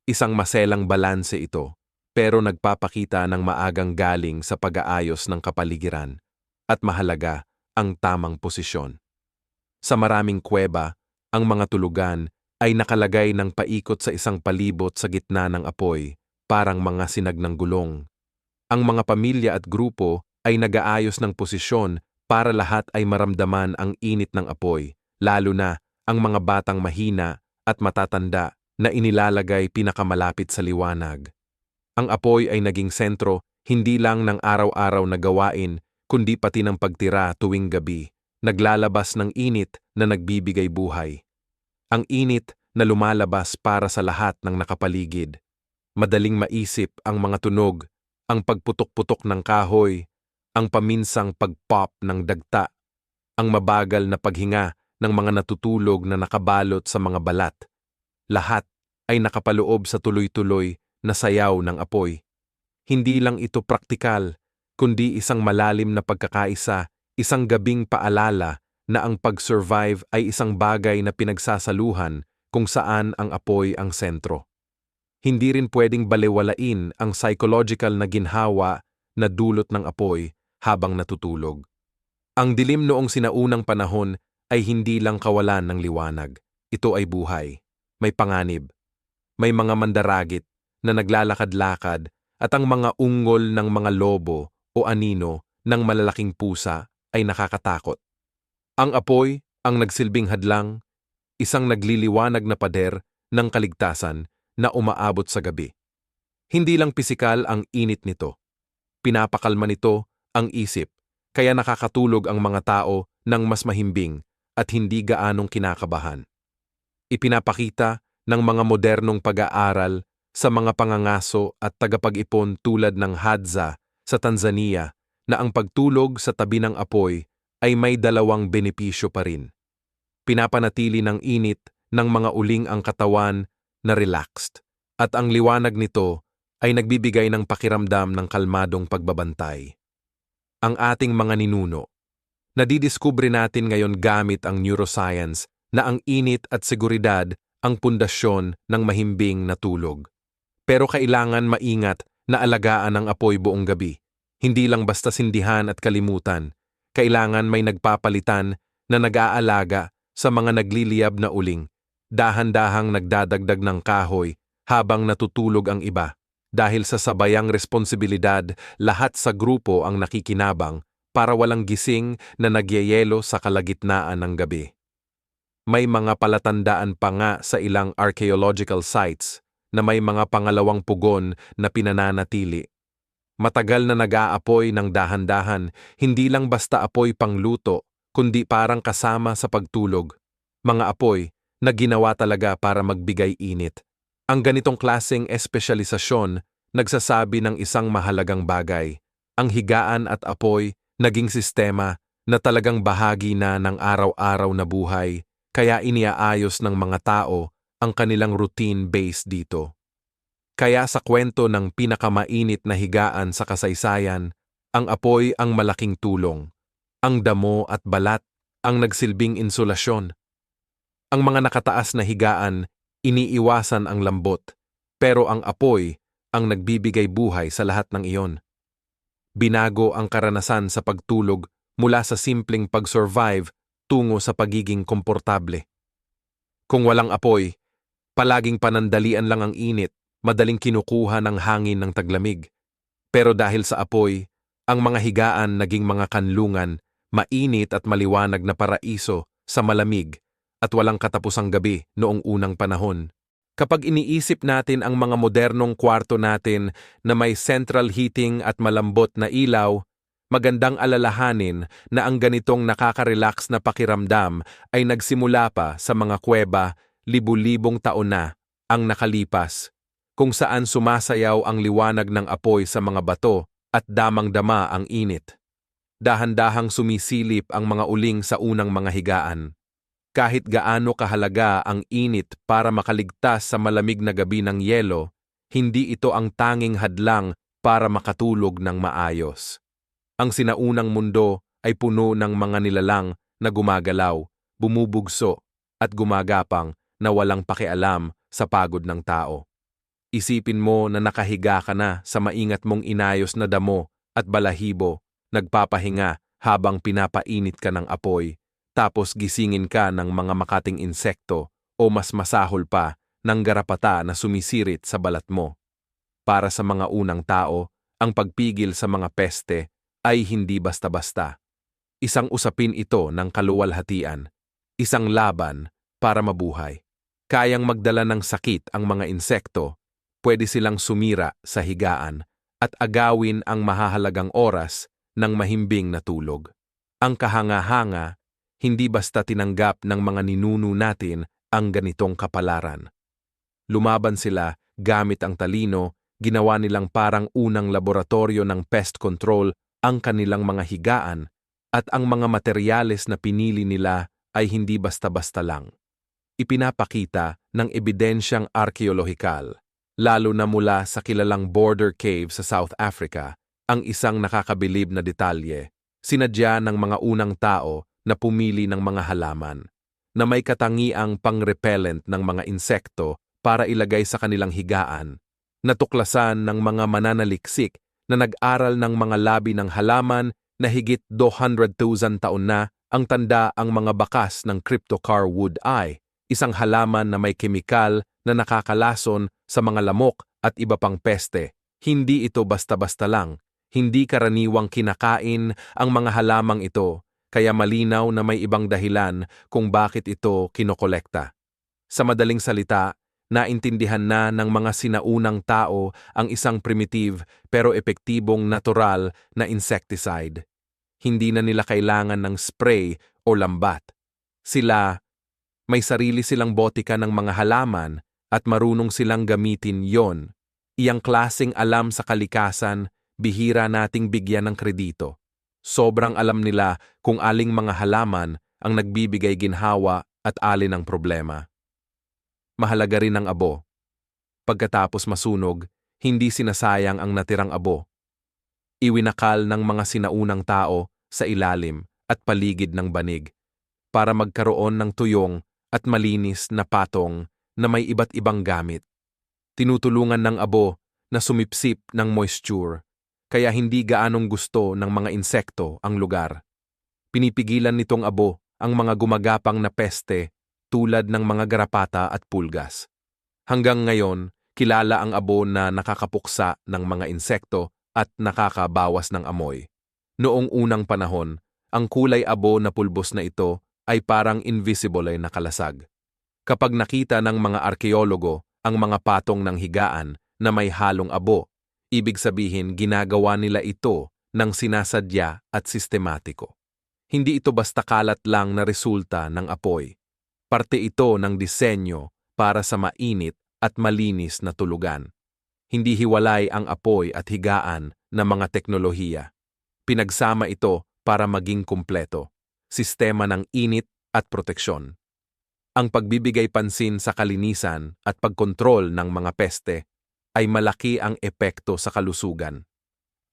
Speaker 1: Isang maselang balanse ito, pero nagpapakita ng maagang galing sa pag-aayos ng kapaligiran at mahalaga ang tamang posisyon. Sa maraming kuweba, ang mga tulugan ay nakalagay ng paikot sa isang palibot sa gitna ng apoy, parang mga sinag ng gulong. Ang mga pamilya at grupo ay nag-aayos ng posisyon para lahat ay maramdaman ang init ng apoy, lalo na ang mga batang mahina at matatanda na inilalagay pinakamalapit sa liwanag. Ang apoy ay naging sentro hindi lang ng araw-araw na gawain, kundi pati ng pagtira tuwing gabi, naglalabas ng init na nagbibigay buhay. Ang init na lumalabas para sa lahat ng nakapaligid. Madaling maisip ang mga tunog, ang pagputok-putok ng kahoy, ang paminsang pag-pop ng dagta, ang mabagal na paghinga ng mga natutulog na nakabalot sa mga balat. Lahat ay nakapaloob sa tuloy-tuloy na sayaw ng apoy. Hindi lang ito praktikal, kundi isang malalim na pagkakaisa, isang gabing paalala na ang pag-survive ay isang bagay na pinagsasaluhan kung saan ang apoy ang sentro. Hindi rin pwedeng balewalain ang psychological na ginhawa na dulot ng apoy habang natutulog. Ang dilim noong sinaunang panahon ay hindi lang kawalan ng liwanag. Ito ay buhay. May panganib. May mga mandaragit na naglalakad-lakad at ang mga ungol ng mga lobo o anino ng malalaking pusa ay nakakatakot. Ang apoy ang nagsilbing hadlang, isang nagliliwanag na pader ng kaligtasan na umaabot sa gabi. Hindi lang pisikal ang init nito. Pinapakalma nito ang isip, kaya nakakatulog ang mga tao ng mas mahimbing at hindi gaanong kinakabahan. Ipinapakita ng mga modernong pag-aaral sa mga pangangaso at tagapag-ipon tulad ng Hadza sa Tanzania na ang pagtulog sa tabi ng apoy ay may dalawang benepisyo pa rin. Pinapanatili ng init ng mga uling ang katawan na relaxed at ang liwanag nito ay nagbibigay ng pakiramdam ng kalmadong pagbabantay. Ang ating mga ninuno. Nadidiskubre natin ngayon gamit ang neuroscience na ang init at seguridad ang pundasyon ng mahimbing na tulog. Pero kailangan maingat na alagaan ang apoy buong gabi. Hindi lang basta sindihan at kalimutan. Kailangan may nagpapalitan na nag-aalaga sa mga nagliliyab na uling. Dahan-dahang nagdadagdag ng kahoy habang natutulog ang iba. Dahil sa sabayang responsibilidad, lahat sa grupo ang nakikinabang para walang gising na nagyayelo sa kalagitnaan ng gabi. May mga palatandaan pa nga sa ilang archaeological sites na may mga pangalawang pugon na pinananatili. Matagal na nag-aapoy ng dahan-dahan, hindi lang basta apoy pangluto, kundi parang kasama sa pagtulog. Mga apoy na ginawa talaga para magbigay init. Ang ganitong klaseng espesyalisasyon nagsasabi ng isang mahalagang bagay. Ang higaan at apoy naging sistema na talagang bahagi na ng araw-araw na buhay, kaya iniaayos ng mga tao ang kanilang routine based dito. Kaya sa kwento ng pinakamainit na higaan sa kasaysayan, ang apoy ang malaking tulong. Ang damo at balat ang nagsilbing insulasyon. Ang mga nakataas na higaan, iniiwasan ang lambot, pero ang apoy ang nagbibigay buhay sa lahat ng iyon. Binago ang karanasan sa pagtulog mula sa simpleng pag-survive tungo sa pagiging komportable. Kung walang apoy, palaging panandalian lang ang init, madaling kinukuha ng hangin ng taglamig. Pero dahil sa apoy, ang mga higaan naging mga kanlungan, mainit at maliwanag na paraiso sa malamig at walang katapusang gabi noong unang panahon. Kapag iniisip natin ang mga modernong kwarto natin na may central heating at malambot na ilaw, magandang alalahanin na ang ganitong nakaka-relax na pakiramdam ay nagsimula pa sa mga kuweba libu-libong taon na ang nakalipas, kung saan sumasayaw ang liwanag ng apoy sa mga bato at damang-dama ang init. Dahan-dahang sumisilip ang mga uling sa unang mga higaan. Kahit gaano kahalaga ang init para makaligtas sa malamig na gabi ng yelo, hindi ito ang tanging hadlang para makatulog ng maayos. Ang sinaunang mundo ay puno ng mga nilalang na gumagalaw, bumubugso, at gumagapang na walang pakialam sa pagod ng tao. Isipin mo na nakahiga ka na sa maingat mong inayos na damo at balahibo, nagpapahinga habang pinapainit ka ng apoy, tapos gisingin ka ng mga makating insekto o mas masahol pa ng garapata na sumisirit sa balat mo. Para sa mga unang tao, ang pagpigil sa mga peste ay hindi basta-basta. Isang usapin ito ng kaluwalhatian, isang laban para mabuhay. Kayang magdala ng sakit ang mga insekto, pwede silang sumira sa higaan at agawin ang mahahalagang oras ng mahimbing na tulog. Ang kahanga-hanga, hindi basta tinanggap ng mga ninuno natin ang ganitong kapalaran. Lumaban sila gamit ang talino, ginawa nilang parang unang laboratorio ng pest control ang kanilang mga higaan at ang mga materyales na pinili nila ay hindi basta-basta lang. Ipinapakita ng ebidensyang arkeolohikal, lalo na mula sa kilalang border cave sa South Africa, ang isang nakakabilib na detalye. Sinadya ng mga unang tao na pumili ng mga halaman na may katangiang pang-repellent ng mga insekto para ilagay sa kanilang higaan. Natuklasan ng mga mananaliksik na nag-aral ng mga labi ng halaman na higit 200,000 taon na ang tanda ang mga bakas ng cryptocar wood eye, isang halaman na may kemikal na nakakalason sa mga lamok at iba pang peste, Hindi ito basta-basta lang. Hindi karaniwang kinakain ang mga halamang ito, kaya malinaw na may ibang dahilan kung bakit ito kinokolekta. Sa madaling salita, naintindihan na ng mga sinaunang tao ang isang primitive pero epektibong natural na insecticide. Hindi na nila kailangan ng spray o lambat. May sarili silang botika ng mga halaman at marunong silang gamitin yon. Iyang klaseng alam sa kalikasan, bihira nating bigyan ng kredito. Sobrang alam nila kung aling mga halaman ang nagbibigay ginhawa at alin ang problema. Mahalaga rin ang abo. Pagkatapos masunog, hindi sinasayang ang natirang abo. Iwinakal ng mga sinaunang tao sa ilalim at paligid ng banig para magkaroon ng tuyong at malinis na patong na may iba't ibang gamit. Tinutulungan ng abo na sumipsip ng moisture, kaya hindi gaanong gusto ng mga insekto ang lugar. Pinipigilan nitong abo ang mga gumagapang na peste tulad ng mga garapata at pulgas. Hanggang ngayon, kilala ang abo na nakakapuksa ng mga insekto at nakakabawas ng amoy. Noong unang panahon, ang kulay abo na pulbos na ito ay parang invisible ay nakalasag. Kapag nakita ng mga arkeologo ang mga patong ng higaan na may halong abo, ibig sabihin ginagawa nila ito ng sinasadya at sistematiko. Hindi ito basta kalat lang na resulta ng apoy. Parte ito ng disenyo para sa mainit at malinis na tulugan. Hindi hiwalay ang apoy at higaan na mga teknolohiya. Pinagsama ito para maging kumpleto. Sistema ng init at proteksyon. Ang pagbibigay pansin sa kalinisan at pagkontrol ng mga peste ay malaki ang epekto sa kalusugan.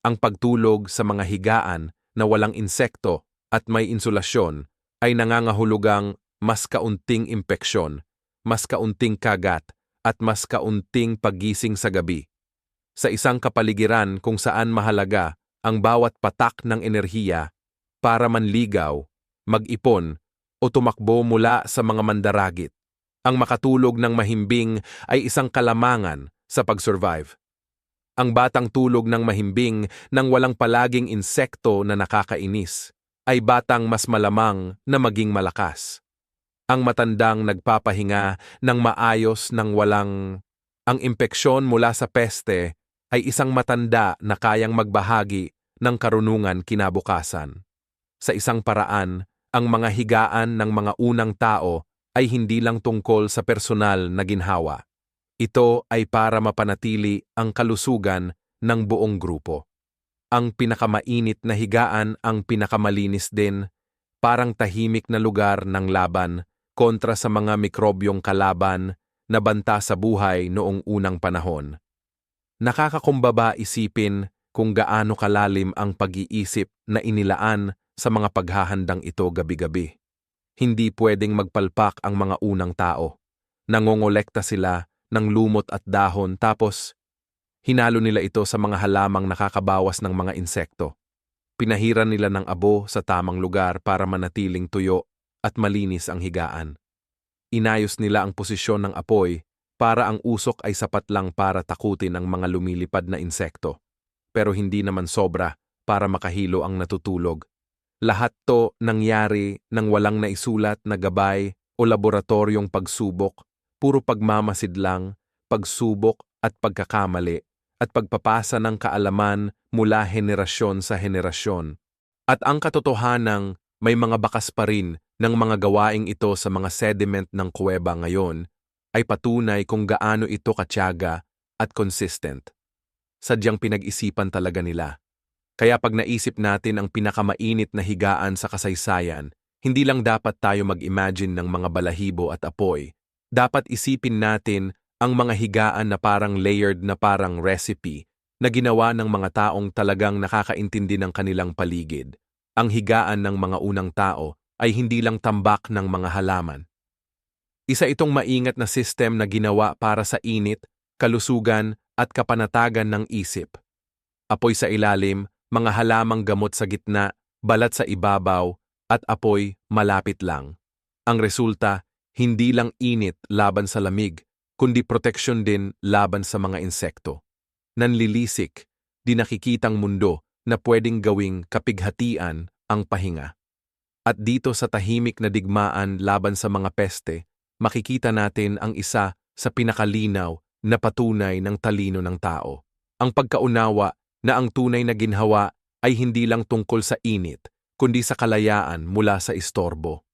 Speaker 1: Ang pagtulog sa mga higaan na walang insekto at may insulasyon ay nangangahulugang mas kaunting impeksyon, mas kaunting kagat at mas kaunting paggising sa gabi. Sa isang kapaligiran kung saan mahalaga ang bawat patak ng enerhiya para manligaw, mag-ipon, o tumakbo mula sa mga mandaragit. Ang makatulog ng mahimbing ay isang kalamangan sa pag-survive. Ang batang tulog ng mahimbing nang walang palaging insekto na nakakainis ay batang mas malamang na maging malakas. Ang matandang nagpapahinga ng maayos ng walang ang impeksyon mula sa peste ay isang matanda na kayang magbahagi ng karunungan kinabukasan. Sa isang paraan, ang mga higaan ng mga unang tao ay hindi lang tungkol sa personal na ginhawa. Ito ay para mapanatili ang kalusugan ng buong grupo. Ang pinakamainit na higaan ang pinakamalinis din, parang tahimik na lugar ng laban kontra sa mga mikrobyong kalaban na banta sa buhay noong unang panahon. Nakakakumbaba isipin kung gaano kalalim ang pag-iisip na inilaan sa mga paghahandang ito gabi-gabi. Hindi pwedeng magpalpak ang mga unang tao. Nangongolekta sila ng lumot at dahon tapos hinalo nila ito sa mga halamang nakakabawas ng mga insekto. Pinahiran nila ng abo sa tamang lugar para manatiling tuyo at malinis ang higaan. Inayos nila ang posisyon ng apoy para ang usok ay sapat lang para takutin ang mga lumilipad na insekto. Pero hindi naman sobra para makahilo ang natutulog. Lahat to nangyari nang walang naisulat na gabay o laboratoryong pagsubok, puro pagmamasid lang, pagsubok at pagkakamali, at pagpapasa ng kaalaman mula henerasyon sa henerasyon. At ang katotohanang may mga bakas pa rin ng mga gawaing ito sa mga sediment ng kuweba ngayon ay patunay kung gaano ito katyaga at consistent. Sadyang pinag-isipan talaga nila. Kaya pag naisip natin ang pinakamainit na higaan sa kasaysayan, hindi lang dapat tayo mag-imagine ng mga balahibo at apoy. Dapat isipin natin ang mga higaan na parang layered na parang recipe na ginawa ng mga taong talagang nakakaintindi ng kanilang paligid. Ang higaan ng mga unang tao ay hindi lang tambak ng mga halaman. Isa itong maingat na system na ginawa para sa init, kalusugan at kapanatagan ng isip. Apoy sa ilalim, mga halamang gamot sa gitna, balat sa ibabaw, at apoy malapit lang. Ang resulta, hindi lang init laban sa lamig, kundi proteksyon din laban sa mga insekto. nanlilisik, di nakikitang mundo na pwedeng gawing kapighatian ang pahinga. At dito sa tahimik na digmaan laban sa mga peste, makikita natin ang isa sa pinakalinaw na patunay ng talino ng tao. Ang pagkaunawa na ang tunay na ginhawa ay hindi lang tungkol sa init, kundi sa kalayaan mula sa istorbo.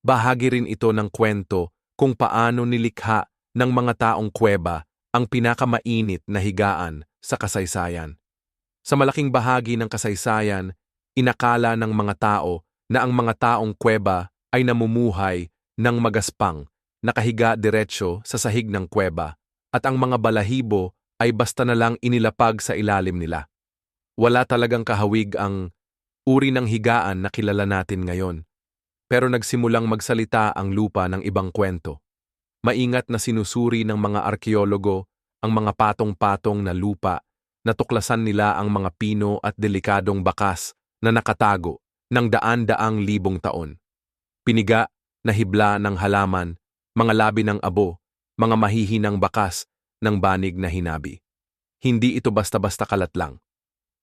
Speaker 1: Bahagi rin ito ng kwento kung paano nilikha ng mga taong kuweba ang pinakamainit na higaan sa kasaysayan. Sa malaking bahagi ng kasaysayan, inakala ng mga tao na ang mga taong kuweba ay namumuhay ng magaspang, nakahiga diretsyo sa sahig ng kuweba, at ang mga balahibo ay basta na lang inilapag sa ilalim nila. Wala talagang kahawig ang uri ng higaan na kilala natin ngayon. Pero nagsimulang magsalita ang lupa ng ibang kwento. Maingat na sinusuri ng mga arkeologo ang mga patong-patong na lupa, natuklasan nila ang mga pino at delikadong bakas na nakatago ng daan-daang libong taon. Piniga na hibla ng halaman, mga labi ng abo, mga mahihinang bakas ng banig na hinabi. Hindi ito basta-basta kalat lang.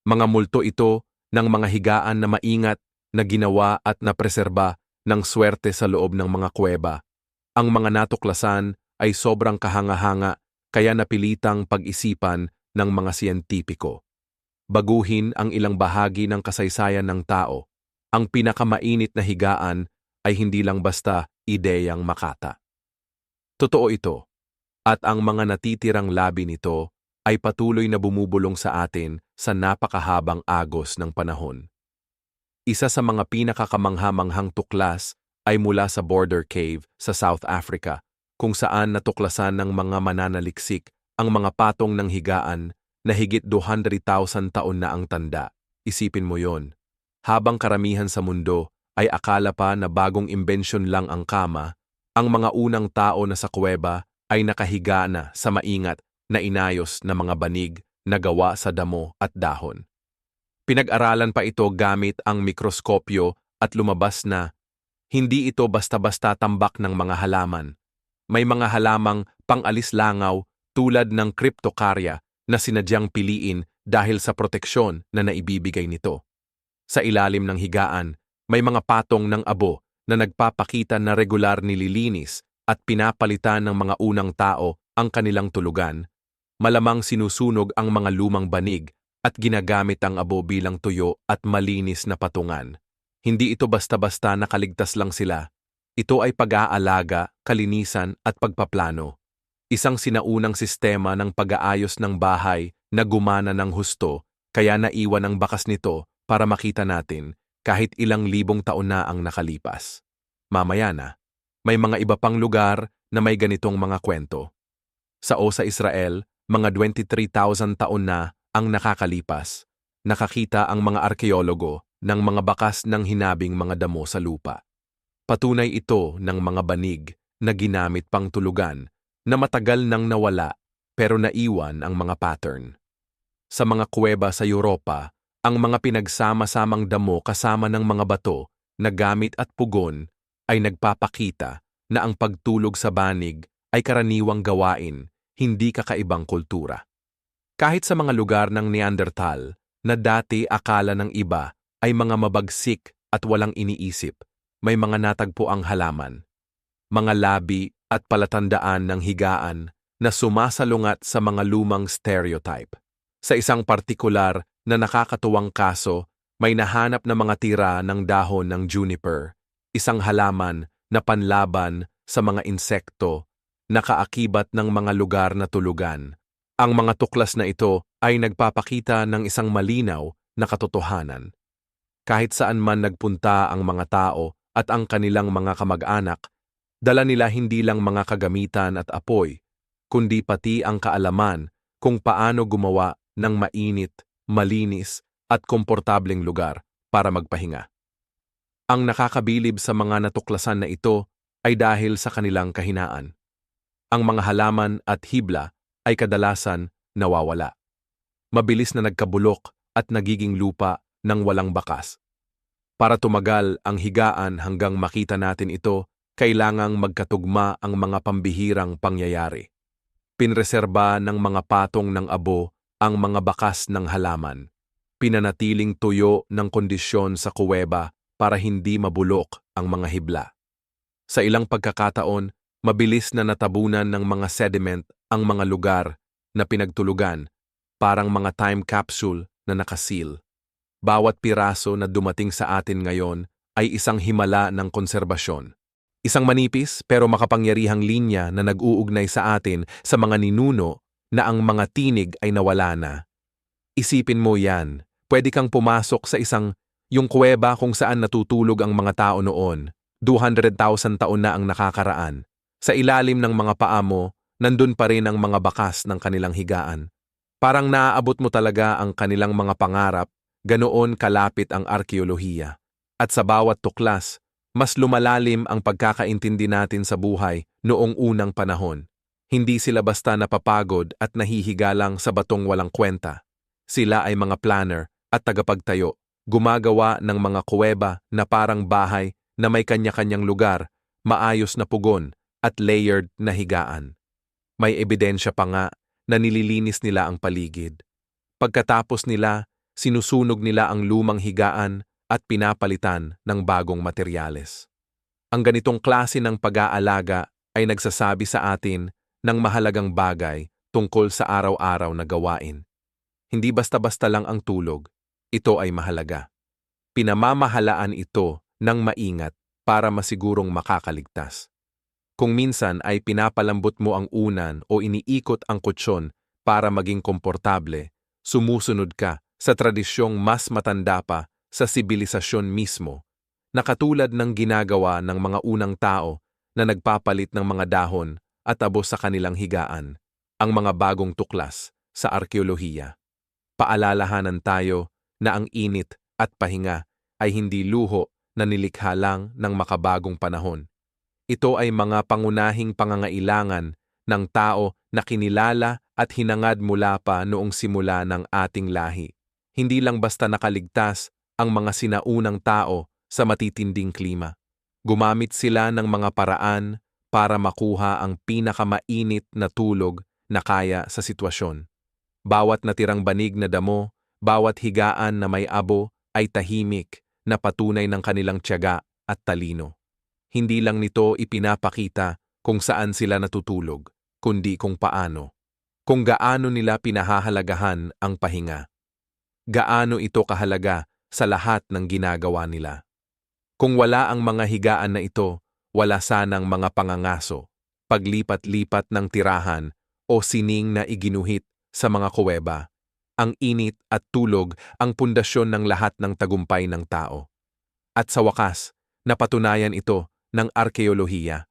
Speaker 1: Mga multo ito ng mga higaan na maingat na ginawa at napreserba ng swerte sa loob ng mga kuweba. Ang mga natuklasan ay sobrang kahanga-hanga kaya napilitang pag-isipan ng mga siyentipiko. Baguhin ang ilang bahagi ng kasaysayan ng tao. Ang pinakamainit na higaan ay hindi lang basta ideyang makata. Totoo ito, at ang mga natitirang labi nito ay patuloy na bumubulong sa atin sa napakahabang agos ng panahon. Isa sa mga pinakakamangha-manghang tuklas ay mula sa Border Cave sa South Africa, kung saan natuklasan ng mga mananaliksik ang mga patong ng higaan na higit 200,000 taon na ang tanda. Isipin mo yon. Habang karamihan sa mundo ay akala pa na bagong imbensyon lang ang kama, ang mga unang tao na sa kuweba ay nakahiga na sa maingat na inayos na mga banig na gawa sa damo at dahon. Pinag-aralan pa ito gamit ang mikroskopyo at lumabas na hindi ito basta-basta tambak ng mga halaman. May mga halamang pang-alis langaw tulad ng cryptocarya na sinadyang piliin dahil sa proteksyon na naibibigay nito. Sa ilalim ng higaan, may mga patong ng abo na nagpapakita na regular nililinis at pinapalitan ng mga unang tao ang kanilang tulugan. Malamang sinusunog ang mga lumang banig at ginagamit ang abo bilang tuyo at malinis na patungan. Hindi ito basta-basta nakaligtas lang sila. Ito ay pag-aalaga, kalinisan at pagpaplano. Isang sinaunang sistema ng pag-aayos ng bahay na gumana ng husto, kaya naiwan ang bakas nito para makita natin kahit ilang libong taon na ang nakalipas. Mamaya na, may mga iba pang lugar na may ganitong mga kwento. Sa Israel, mga 23,000 taon na ang nakakalipas. Nakakita ang mga arkeologo ng mga bakas ng hinabing mga damo sa lupa. Patunay ito ng mga banig na ginamit pang tulugan na matagal nang nawala pero naiwan ang mga pattern. Sa mga kuweba sa Europa, ang mga pinagsama-samang damo kasama ng mga bato na gamit at pugon ay nagpapakita na ang pagtulog sa banig ay karaniwang gawain, hindi kakaibang kultura. Kahit sa mga lugar ng Neanderthal na dati akala ng iba ay mga mabagsik at walang iniisip, may mga natagpo ang halaman, mga labi at palatandaan ng higaan na sumasalungat sa mga lumang stereotype. Sa isang partikular na nakakatuwang kaso, may nahanap na mga tira ng dahon ng juniper, isang halaman na panlaban sa mga insekto, nakaakibat ng mga lugar na tulugan. Ang mga tuklas na ito ay nagpapakita ng isang malinaw na katotohanan. Kahit saan man nagpunta ang mga tao at ang kanilang mga kamag-anak, dala nila hindi lang mga kagamitan at apoy, kundi pati ang kaalaman kung paano gumawa ng mainit, malinis at komportableng lugar para magpahinga. Ang nakakabilib sa mga natuklasan na ito ay dahil sa kanilang kahinaan. Ang mga halaman at hibla ay kadalasan nawawala. Mabilis na nagkabulok at nagiging lupa ng walang bakas. Para tumagal ang higaan hanggang makita natin ito, kailangang magkatugma ang mga pambihirang pangyayari. Pinreserba ng mga patong ng abo ang mga bakas ng halaman. Pinanatiling tuyo ng kondisyon sa kuweba para hindi mabulok ang mga hibla. Sa ilang pagkakataon, mabilis na natabunan ng mga sediment ang mga lugar na pinagtulugan, parang mga time capsule na nakasil. Bawat piraso na dumating sa atin ngayon ay isang himala ng konserbasyon. Isang manipis pero makapangyarihang linya na nag-uugnay sa atin sa mga ninuno na ang mga tinig ay nawala na. Isipin mo yan, pwede kang pumasok sa yung kuweba kung saan natutulog ang mga tao noon. 200,000 taon na ang nakakaraan. Sa ilalim ng mga paa mo, nandun pa rin ang mga bakas ng kanilang higaan. Parang naaabot mo talaga ang kanilang mga pangarap, ganoon kalapit ang arkeolohiya. At sa bawat tuklas, mas lumalalim ang pagkakaintindi natin sa buhay noong unang panahon. Hindi sila basta napapagod at nahihiga lang sa batong walang kwenta. Sila ay mga planner at tagapagtayo, gumagawa ng mga kuweba na parang bahay na may kanya-kanyang lugar, maayos na pugon at layered na higaan. May ebidensya pa nga na nililinis nila ang paligid. Pagkatapos nila, sinusunog nila ang lumang higaan at pinapalitan ng bagong materyales. Ang ganitong klase ng pag-aalaga ay nagsasabi sa atin ng mahalagang bagay tungkol sa araw-araw na gawain. Hindi basta-basta lang ang tulog, ito ay mahalaga. Pinamamahalaan ito ng maingat para masigurong makakaligtas. Kung minsan ay pinapalambot mo ang unan o iniikot ang kutsyon para maging komportable, sumusunod ka sa tradisyong mas matanda pa sa sibilisasyon mismo, na katulad ng ginagawa ng mga unang tao na nagpapalit ng mga dahon at abo sa kanilang higaan, ang mga bagong tuklas sa arkeolohiya. Paalalahanan tayo na ang init at pahinga ay hindi luho na nilikha lang ng makabagong panahon. Ito ay mga pangunahing pangangailangan ng tao na kinilala at hinangad mula pa noong simula ng ating lahi. Hindi lang basta nakaligtas ang mga sinaunang tao sa matitinding klima. Gumamit sila ng mga paraan para makuha ang pinakamainit na tulog na kaya sa sitwasyon. Bawat natirang banig na damo, bawat higaan na may abo ay tahimik na patunay ng kanilang tiyaga at talino. Hindi lang nito ipinapakita kung saan sila natutulog, kundi kung paano. Kung gaano nila pinahahalagahan ang pahinga. Gaano ito kahalaga sa lahat ng ginagawa nila. Kung wala ang mga higaan na ito, wala sanang mga pangangaso, paglipat-lipat ng tirahan o sining na iginuhit sa mga kuweba. Ang init at tulog ang pundasyon ng lahat ng tagumpay ng tao. At sa wakas, napatunayan ito ng arkeolohiya.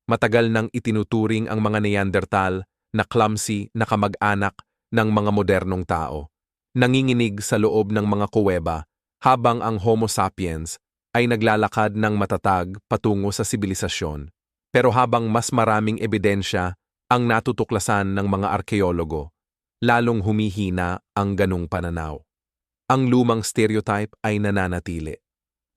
Speaker 1: Matagal nang itinuturing ang mga Neanderthal na clumsy na kamag-anak ng mga modernong tao. Nanginginig sa loob ng mga kuweba habang ang Homo sapiens ay naglalakad ng matatag patungo sa sibilisasyon. Pero habang mas maraming ebidensya ang natutuklasan ng mga arkeologo, lalong humihina ang ganong pananaw. Ang lumang stereotype ay nananatili.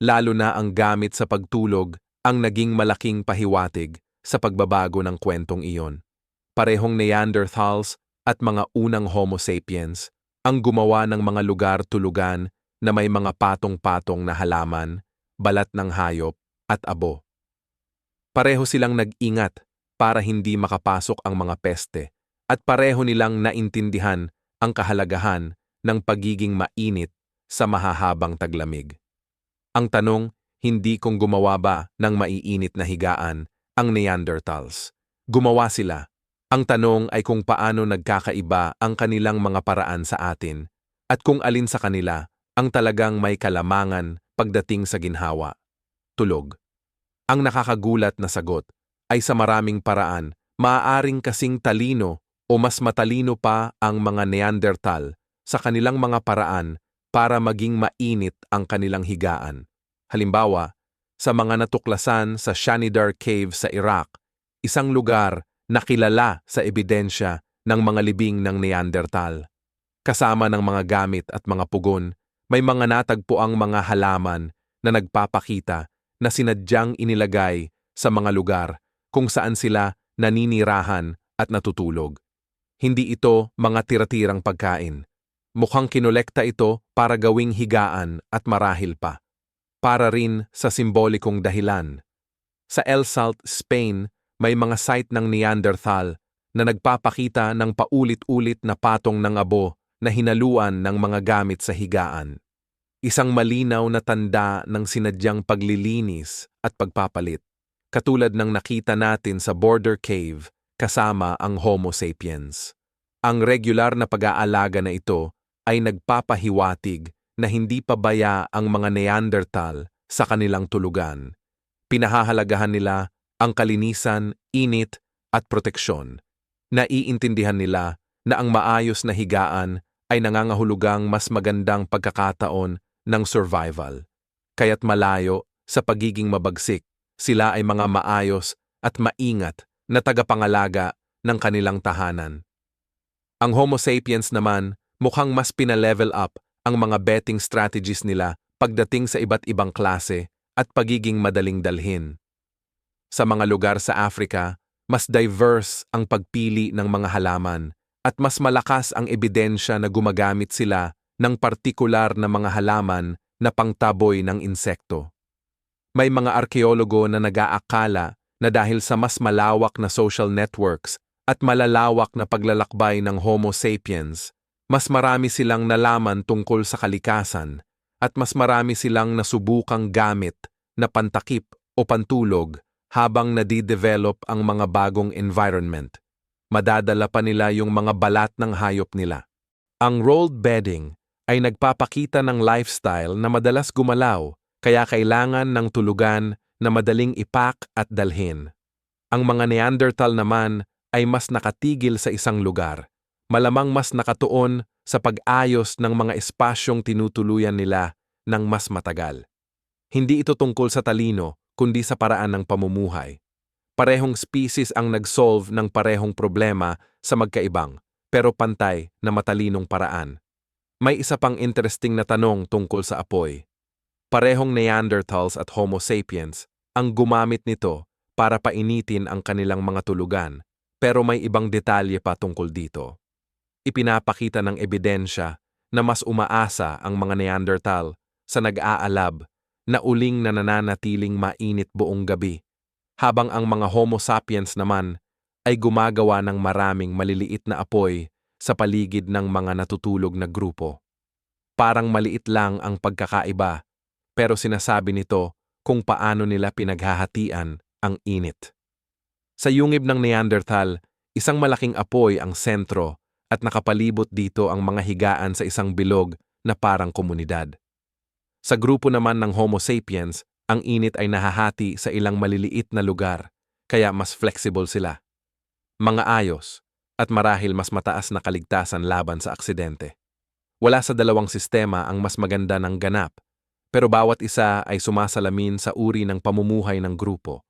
Speaker 1: Lalo na ang gamit sa pagtulog ang naging malaking pahiwatig sa pagbabago ng kwentong iyon. Parehong Neanderthals at mga unang Homo sapiens ang gumawa ng mga lugar-tulugan na may mga patong-patong na halaman, balat ng hayop at abo. Pareho silang nag-ingat para hindi makapasok ang mga peste at pareho nilang naintindihan ang kahalagahan ng pagiging mainit sa mahahabang taglamig. Ang tanong, hindi kung gumawa ba ng maiinit na higaan ang Neanderthals. Gumawa sila. Ang tanong ay kung paano nagkakaiba ang kanilang mga paraan sa atin at kung alin sa kanila ang talagang may kalamangan pagdating sa ginhawa. Tulog. Ang nakakagulat na sagot ay sa maraming paraan, maaaring kasing talino o mas matalino pa ang mga Neanderthal sa kanilang mga paraan para maging mainit ang kanilang higaan. Halimbawa, sa mga natuklasan sa Shanidar Cave sa Iraq, isang lugar na kilala sa ebidensya ng mga libing ng Neanderthal. Kasama ng mga gamit at mga pugon, may mga natagpuang mga halaman na nagpapakita na sinadyang inilagay sa mga lugar kung saan sila naninirahan at natutulog. Hindi ito mga tira-tirang pagkain. Mukhang kinolekta ito para gawing higaan at marahil pa. Para rin sa simbolikong dahilan. Sa El Salt, Spain, may mga site ng Neanderthal na nagpapakita ng paulit-ulit na patong ng abo na hinaluan ng mga gamit sa higaan. Isang malinaw na tanda ng sinadyang paglilinis at pagpapalit, katulad ng nakita natin sa Border Cave kasama ang Homo sapiens. Ang regular na pag-aalaga na ito ay nagpapahiwatig na hindi pabaya ang mga Neanderthal sa kanilang tulugan. Pinahahalagahan nila ang kalinisan, init at proteksyon. Naiintindihan nila na ang maayos na higaan ay nangangahulugang mas magandang pagkakataon ng survival. Kaya't malayo sa pagiging mabagsik, sila ay mga maayos at maingat na tagapangalaga ng kanilang tahanan. Ang Homo sapiens naman mukhang mas pinalevel up ang mga betting strategies nila pagdating sa iba't ibang klase at pagiging madaling dalhin. Sa mga lugar sa Africa, mas diverse ang pagpili ng mga halaman at mas malakas ang ebidensya na gumagamit sila ng partikular na mga halaman na pangtaboy ng insekto. May mga arkeologo na nag-aakala na dahil sa mas malawak na social networks at malalawak na paglalakbay ng Homo sapiens, mas marami silang nalaman tungkol sa kalikasan at mas marami silang nasubukang gamit na pantakip o pantulog habang nadidevelop ang mga bagong environment. Madadala pa nila yung mga balat ng hayop nila. Ang rolled bedding ay nagpapakita ng lifestyle na madalas gumalaw, kaya kailangan ng tulugan na madaling ipak at dalhin. Ang mga Neanderthal naman ay mas nakatigil sa isang lugar, malamang mas nakatuon sa pag-ayos ng mga espasyong tinutuluyan nila ng mas matagal. Hindi ito tungkol sa talino, kundi sa paraan ng pamumuhay. Parehong species ang nag-solve ng parehong problema sa magkaibang, pero pantay na matalinong paraan. May isa pang interesting na tanong tungkol sa apoy. Parehong Neanderthals at Homo sapiens ang gumamit nito para painitin ang kanilang mga tulugan, pero may ibang detalye pa tungkol dito. Ipinapakita ng ebidensya na mas umaasa ang mga Neanderthal sa nag-aalab na uling na nananatiling mainit buong gabi, habang ang mga Homo sapiens naman ay gumagawa ng maraming maliliit na apoy sa paligid ng mga natutulog na grupo. Parang maliit lang ang pagkakaiba, pero sinasabi nito kung paano nila pinaghahatian ang init. Sa yungib ng Neanderthal, isang malaking apoy ang sentro at nakapalibot dito ang mga higaan sa isang bilog na parang komunidad. Sa grupo naman ng Homo sapiens, ang init ay nahahati sa ilang maliliit na lugar, kaya mas flexible sila. Mga ayos, at marahil mas mataas na kaligtasan laban sa aksidente. Wala sa dalawang sistema ang mas maganda ng ganap, pero bawat isa ay sumasalamin sa uri ng pamumuhay ng grupo.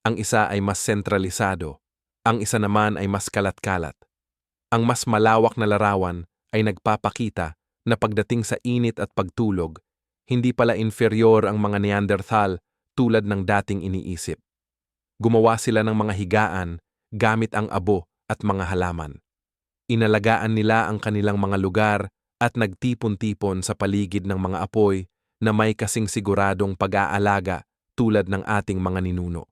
Speaker 1: Ang isa ay mas sentralisado, ang isa naman ay mas kalat-kalat. Ang mas malawak na larawan ay nagpapakita na pagdating sa init at pagtulog, hindi pala inferior ang mga Neanderthal tulad ng dating iniisip. Gumawa sila ng mga higaan gamit ang abo at mga halaman. Inalagaan nila ang kanilang mga lugar at nagtipon-tipon sa paligid ng mga apoy na may kasing siguradong pag-aalaga tulad ng ating mga ninuno.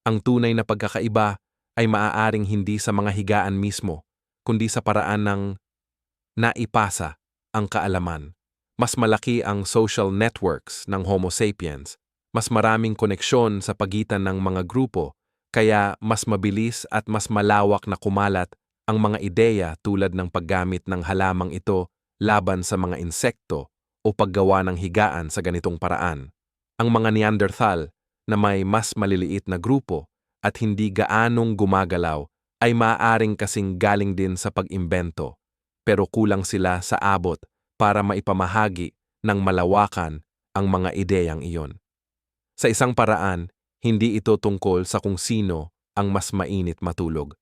Speaker 1: Ang tunay na pagkakaiba ay maaaring hindi sa mga higaan mismo, kundi sa paraan ng naipasa ang kaalaman. Mas malaki ang social networks ng Homo sapiens, mas maraming koneksyon sa pagitan ng mga grupo, kaya mas mabilis at mas malawak na kumalat ang mga ideya tulad ng paggamit ng halamang ito laban sa mga insekto o paggawa ng higaan sa ganitong paraan. Ang mga Neanderthal na may mas maliliit na grupo at hindi gaanong gumagalaw ay maaaring kasing galing din sa pag-imbento, pero kulang sila sa abot para maipamahagi ng malawakan ang mga ideyang iyon. Sa isang paraan, hindi ito tungkol sa kung sino ang mas mainit matulog.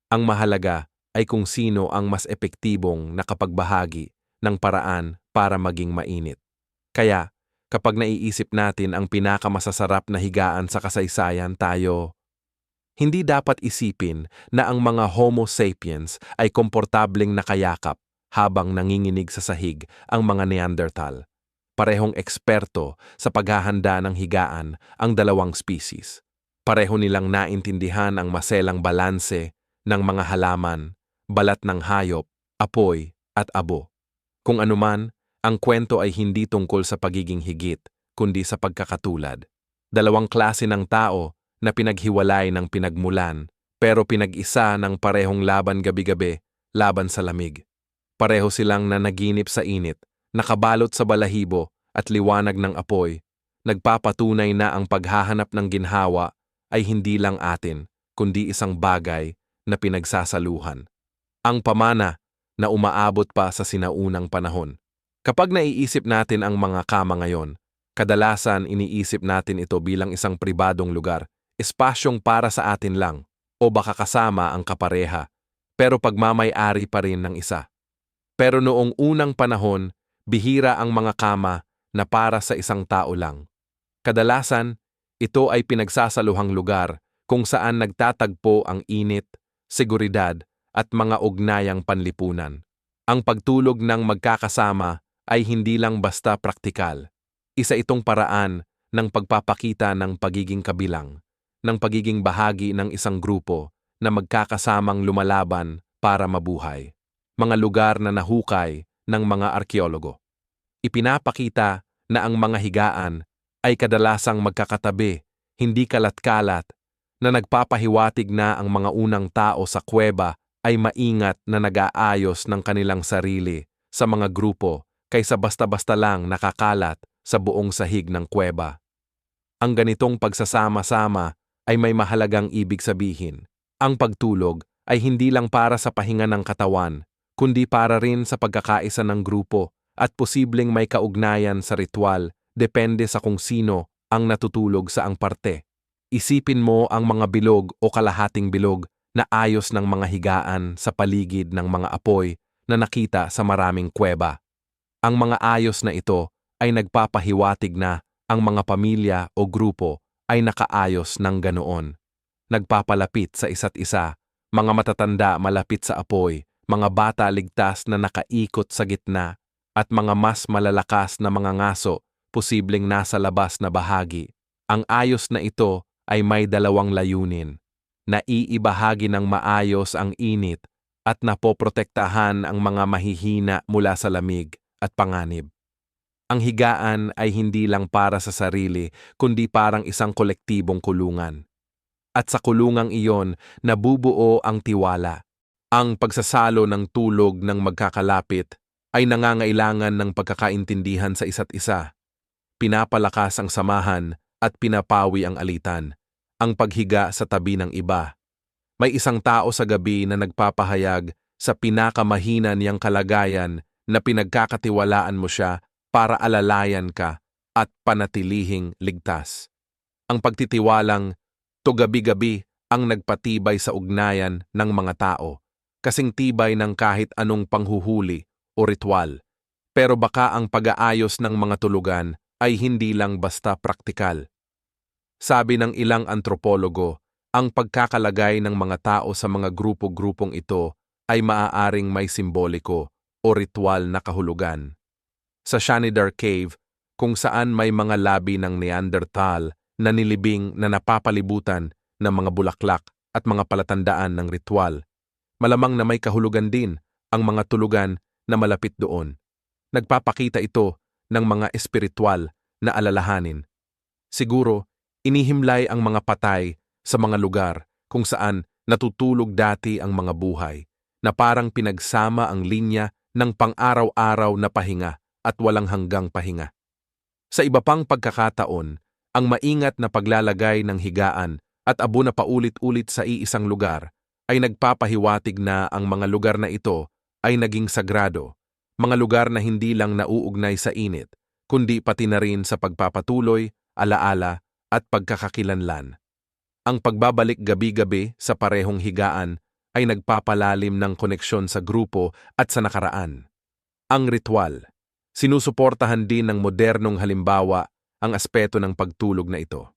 Speaker 1: Ang mahalaga ay kung sino ang mas epektibong nakapagbahagi ng paraan para maging mainit. Kaya, kapag naiisip natin ang pinakamasasarap na higaan sa kasaysayan, tayo Hindi dapat isipin na ang mga Homo sapiens ay komportableng nakayakap habang nanginginig sa sahig ang mga Neanderthal. Parehong eksperto sa paghahanda ng higaan ang dalawang species. Pareho nilang naintindihan ang maselang balanse ng mga halaman, balat ng hayop, apoy at abo. Kung anuman, ang kwento ay hindi tungkol sa pagiging higit, kundi sa pagkakatulad. Dalawang klase ng tao na pinaghiwalay ng pinagmulan, pero pinag-isa ng parehong laban gabi-gabi, laban sa lamig. Pareho silang nanaginip sa init, nakabalot sa balahibo at liwanag ng apoy, nagpapatunay na ang paghahanap ng ginhawa ay hindi lang atin, kundi isang bagay na pinagsasaluhan. Ang pamana na umaabot pa sa sinaunang panahon. Kapag naiisip natin ang mga kama ngayon, kadalasan iniisip natin ito bilang isang pribadong lugar, espasyong para sa atin lang, o baka kasama ang kapareha, pero pagmamay-ari pa rin ng isa. Pero noong unang panahon, bihira ang mga kama na para sa isang tao lang. Kadalasan, ito ay pinagsasaluhang lugar kung saan nagtatagpo ang init, seguridad, at mga ugnayang panlipunan. Ang pagtulog ng magkakasama ay hindi lang basta praktikal. Isa itong paraan ng pagpapakita ng pagiging kabilang, ng pagiging bahagi ng isang grupo na magkakasamang lumalaban para mabuhay. Mga lugar na nahukay ng mga arkeologo. Ipinapakita na ang mga higaan ay kadalasang magkakatabi, hindi kalat-kalat, na nagpapahiwatig na ang mga unang tao sa kuweba ay maingat na nag-aayos ng kanilang sarili sa mga grupo kaysa basta-basta lang nakakalat sa buong sahig ng kuweba. Ang ganitong pagsasama-sama ay may mahalagang ibig sabihin. Ang pagtulog ay hindi lang para sa pahinga ng katawan, kundi para rin sa pagkakaisa ng grupo at posibleng may kaugnayan sa ritual depende sa kung sino ang natutulog sa ang parte. Isipin mo ang mga bilog o kalahating bilog na ayos ng mga higaan sa paligid ng mga apoy na nakita sa maraming kuweba. Ang mga ayos na ito ay nagpapahiwatig na ang mga pamilya o grupo ay nakaayos ng ganoon. Nagpapalapit sa isa't isa, mga matatanda malapit sa apoy, mga bata ligtas na nakaikot sa gitna, at mga mas malalakas na mga ngaso, posibleng nasa labas na bahagi. Ang ayos na ito ay may dalawang layunin. Naiibahagi ng maayos ang init at napoprotektahan ang mga mahihina mula sa lamig at panganib. Ang higaan ay hindi lang para sa sarili, kundi parang isang kolektibong kulungan. At sa kulungang iyon, nabubuo ang tiwala. Ang pagsasalo ng tulog ng magkakalapit ay nangangailangan ng pagkakaintindihan sa isa't isa. Pinapalakas ang samahan at pinapawi ang alitan. Ang paghiga sa tabi ng iba. May isang tao sa gabi na nagpapahayag sa pinakamahina niyang kalagayan na pinagkakatiwalaan mo siya para alalayan ka at panatilihing ligtas. Ang pagtitiwalang to gabi-gabi ang nagpatibay sa ugnayan ng mga tao, kasing tibay ng kahit anong panghuhuli o ritual. Pero baka ang pag-aayos ng mga tulugan ay hindi lang basta praktikal. Sabi ng ilang antropologo, ang pagkakalagay ng mga tao sa mga grupo-grupong ito ay maaaring may simboliko o ritual na kahulugan. Sa Shanidar Cave, kung saan may mga labi ng Neanderthal na nilibing na napapalibutan ng mga bulaklak at mga palatandaan ng ritual, malamang na may kahulugan din ang mga tulugan na malapit doon. Nagpapakita ito ng mga espiritual na alalahanin. Siguro, inihimlay ang mga patay sa mga lugar kung saan natutulog dati ang mga buhay, na parang pinagsama ang linya ng pang-araw-araw na pahinga at walang hanggang pahinga. Sa iba pang pagkakataon, ang maingat na paglalagay ng higaan at abo na paulit-ulit sa iisang lugar ay nagpapahiwatig na ang mga lugar na ito ay naging sagrado, mga lugar na hindi lang nauugnay sa init, kundi pati na rin sa pagpapatuloy, alaala at pagkakakilanlan. Ang pagbabalik gabi-gabi sa parehong higaan ay nagpapalalim ng koneksyon sa grupo at sa nakaraan. Ang ritual, sinusuportahan din ng modernong halimbawa ang aspeto ng pagtulog na ito.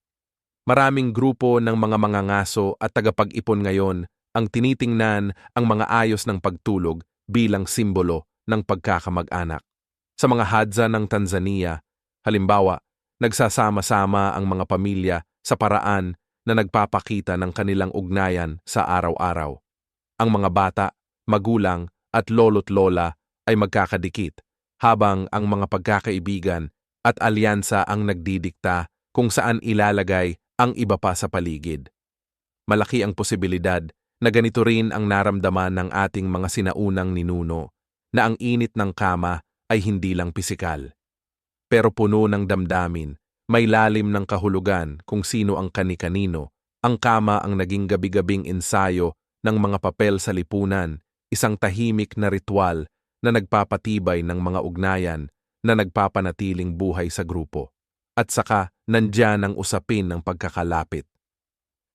Speaker 1: Maraming grupo ng mga mangangaso at tagapag-ipon ngayon ang tinitingnan ang mga ayos ng pagtulog bilang simbolo ng pagkakamag-anak. Sa mga hadza ng Tanzania, halimbawa, nagsasama-sama ang mga pamilya sa paraan na nagpapakita ng kanilang ugnayan sa araw-araw. Ang mga bata, magulang at lolo't lola ay magkakadikit, habang ang mga pagkakaibigan at alyansa ang nagdidikta kung saan ilalagay ang iba pa sa paligid. Malaki ang posibilidad na ganito rin ang naramdaman ng ating mga sinaunang ninuno, na ang init ng kama ay hindi lang pisikal, pero puno ng damdamin, may lalim ng kahulugan kung sino ang kani-kanino. Ang kama ang naging gabi-gabing ensayo ng mga papel sa lipunan, isang tahimik na ritual na nagpapatibay ng mga ugnayan na nagpapanatiling buhay sa grupo. At saka, nandyan ang usapin ng pagkakalapit.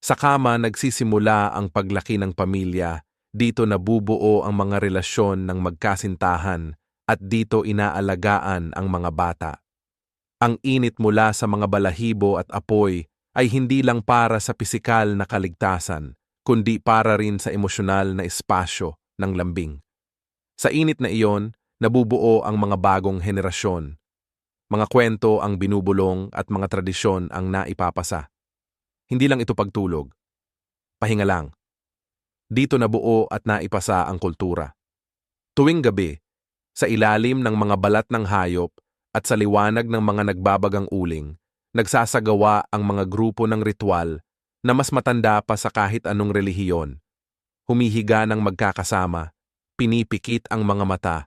Speaker 1: Sa kama nagsisimula ang paglaki ng pamilya, dito nabubuo ang mga relasyon ng magkasintahan at dito inaalagaan ang mga bata. Ang init mula sa mga balahibo at apoy ay hindi lang para sa pisikal na kaligtasan, kundi para rin sa emosyonal na espasyo ng lambing. Sa init na iyon, nabubuo ang mga bagong henerasyon. Mga kwento ang binubulong at mga tradisyon ang naipapasa. Hindi lang ito pagtulog. Pahinga lang. Dito nabuo at naipasa ang kultura. Tuwing gabi, sa ilalim ng mga balat ng hayop at sa liwanag ng mga nagbabagang uling, nagsasagawa ang mga grupo ng ritual na mas matanda pa sa kahit anong relihiyon. Humihiga ng magkakasama, pinipikit ang mga mata,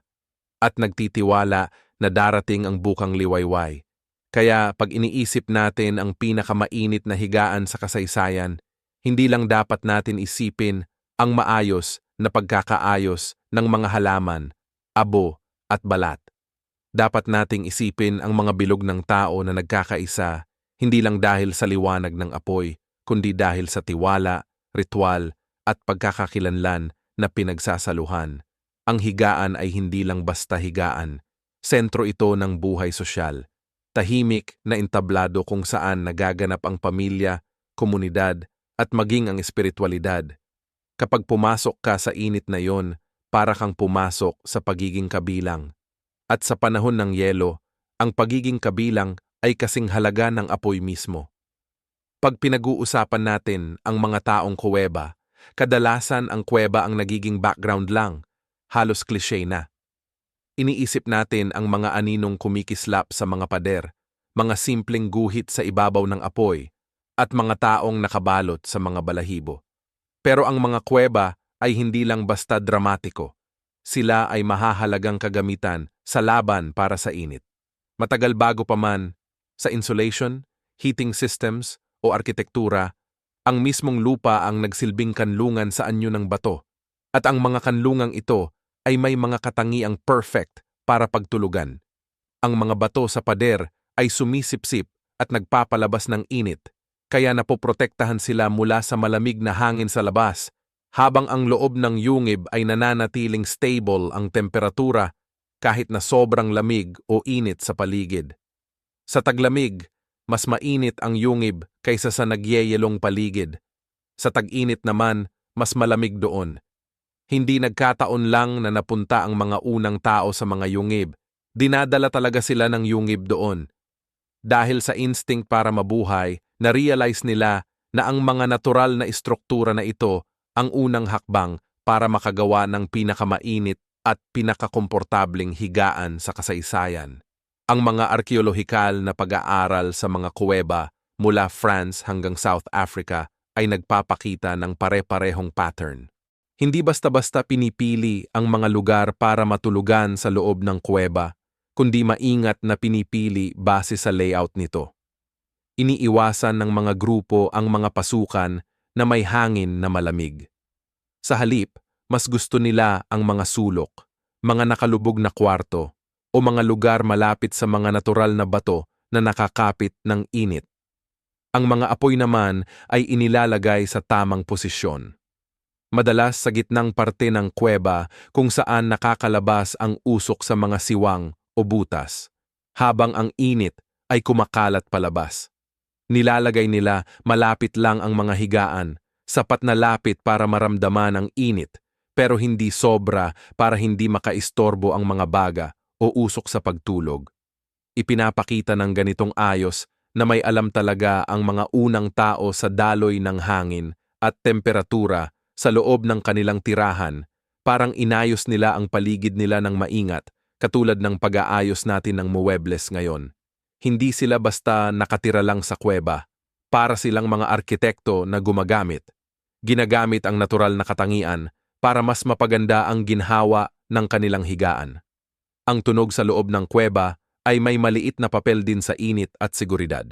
Speaker 1: at nagtitiwala na darating ang bukang liwayway. Kaya pag iniisip natin ang pinakamainit na higaan sa kasaysayan, hindi lang dapat natin isipin ang maayos na pagkakaayos ng mga halaman, abo at balat. Dapat nating isipin ang mga bilog ng tao na nagkakaisa, hindi lang dahil sa liwanag ng apoy, kundi dahil sa tiwala, ritual, at pagkakakilanlan na pinagsasaluhan. Ang higaan ay hindi lang basta higaan. Sentro ito ng buhay sosyal. Tahimik na entablado kung saan nagaganap ang pamilya, komunidad, at maging ang espiritualidad. Kapag pumasok ka sa init na yon, para kang pumasok sa pagiging kabilang. At sa panahon ng yelo, ang pagiging kabilang ay kasing halaga ng apoy mismo. Pag pinag-uusapan natin ang mga taong kuweba, kadalasan ang kuweba ang nagiging background lang, halos klise na. Iniisip natin ang mga aninong kumikislap sa mga pader, mga simpleng guhit sa ibabaw ng apoy, at mga taong nakabalot sa mga balahibo. Pero ang mga kuweba ay hindi lang basta dramatiko. Sila ay mahahalagang kagamitan sa laban para sa init. Matagal bago pa man, sa insulation, heating systems, o arkitektura, ang mismong lupa ang nagsilbing kanlungan sa anyo ng bato. At ang mga kanlungang ito ay may mga katangiang perfect para pagtulugan. Ang mga bato sa pader ay sumisipsip at nagpapalabas ng init, kaya napoprotektahan sila mula sa malamig na hangin sa labas, habang ang loob ng yungib ay nananatiling stable ang temperatura kahit na sobrang lamig o init sa paligid. Sa taglamig, mas mainit ang yungib kaysa sa nagyeyelong paligid. Sa tag-init naman, mas malamig doon. Hindi nagkataon lang na napunta ang mga unang tao sa mga yungib. Dinadala talaga sila ng yungib doon. Dahil sa instinct para mabuhay, na-realize nila na ang mga natural na istruktura na ito ang unang hakbang para makagawa ng pinakamainit at pinakakomportabling higaan sa kasaysayan. Ang mga arkeolohikal na pag-aaral sa mga kuweba mula France hanggang South Africa ay nagpapakita ng pare-parehong pattern. Hindi basta-basta pinipili ang mga lugar para matulugan sa loob ng kuweba, kundi maingat na pinipili base sa layout nito. Iniiwasan ng mga grupo ang mga pasukan na may hangin na malamig. Sa halip, mas gusto nila ang mga sulok, mga nakalubog na kwarto, o mga lugar malapit sa mga natural na bato na nakakapit ng init. Ang mga apoy naman ay inilalagay sa tamang posisyon. Madalas sa gitnang parte ng kuweba kung saan nakakalabas ang usok sa mga siwang o butas, habang ang init ay kumakalat palabas. Nilalagay nila malapit lang ang mga higaan, sapat na lapit para maramdaman ang init, pero hindi sobra para hindi makaistorbo ang mga baga o usok sa pagtulog. Ipinapakita ng ganitong ayos na may alam talaga ang mga unang tao sa daloy ng hangin at temperatura sa loob ng kanilang tirahan. Parang inayos nila ang paligid nila ng maingat, katulad ng pag-aayos natin ng muwebles ngayon. Hindi sila basta nakatira lang sa kuweba. Para silang mga arkitekto na gumagamit. Ginagamit ang natural na katangian para mas mapaganda ang ginhawa ng kanilang higaan. Ang tunog sa loob ng kuweba ay may maliit na papel din sa init at seguridad.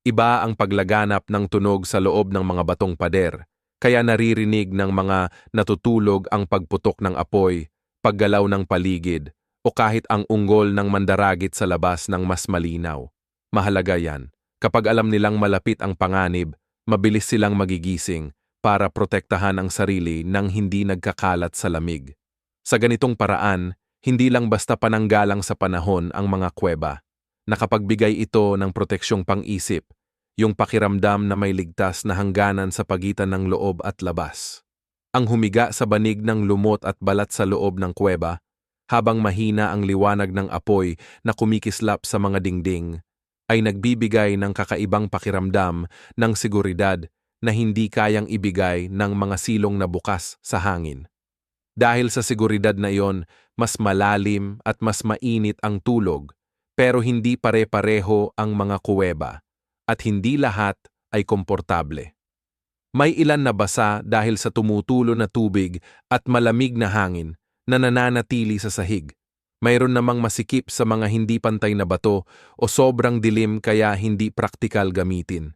Speaker 1: Iba ang paglaganap ng tunog sa loob ng mga batong pader, kaya naririnig ng mga natutulog ang pagputok ng apoy, paggalaw ng paligid, o kahit ang unggol ng mandaragit sa labas ng mas malinaw. Mahalaga yan. Kapag alam nilang malapit ang panganib, mabilis silang magigising para protektahan ang sarili nang hindi nagkakalat sa lamig. Sa ganitong paraan, hindi lang basta pananggalang sa panahon ang mga kuweba. Nakapagbigay ito ng proteksyong pang-isip, yung pakiramdam na may ligtas na hangganan sa pagitan ng loob at labas. Ang humiga sa banig ng lumot at balat sa loob ng kuweba, habang mahina ang liwanag ng apoy na kumikislap sa mga dingding, ay nagbibigay ng kakaibang pakiramdam ng seguridad na hindi kayang ibigay ng mga silong na bukas sa hangin. Dahil sa seguridad na iyon, mas malalim at mas mainit ang tulog, pero hindi pare-pareho ang mga kuweba, at hindi lahat ay komportable. May ilan na basa dahil sa tumutulo na tubig at malamig na hangin na nananatili sa sahig. Mayroon namang masikip sa mga hindi pantay na bato o sobrang dilim kaya hindi praktikal gamitin.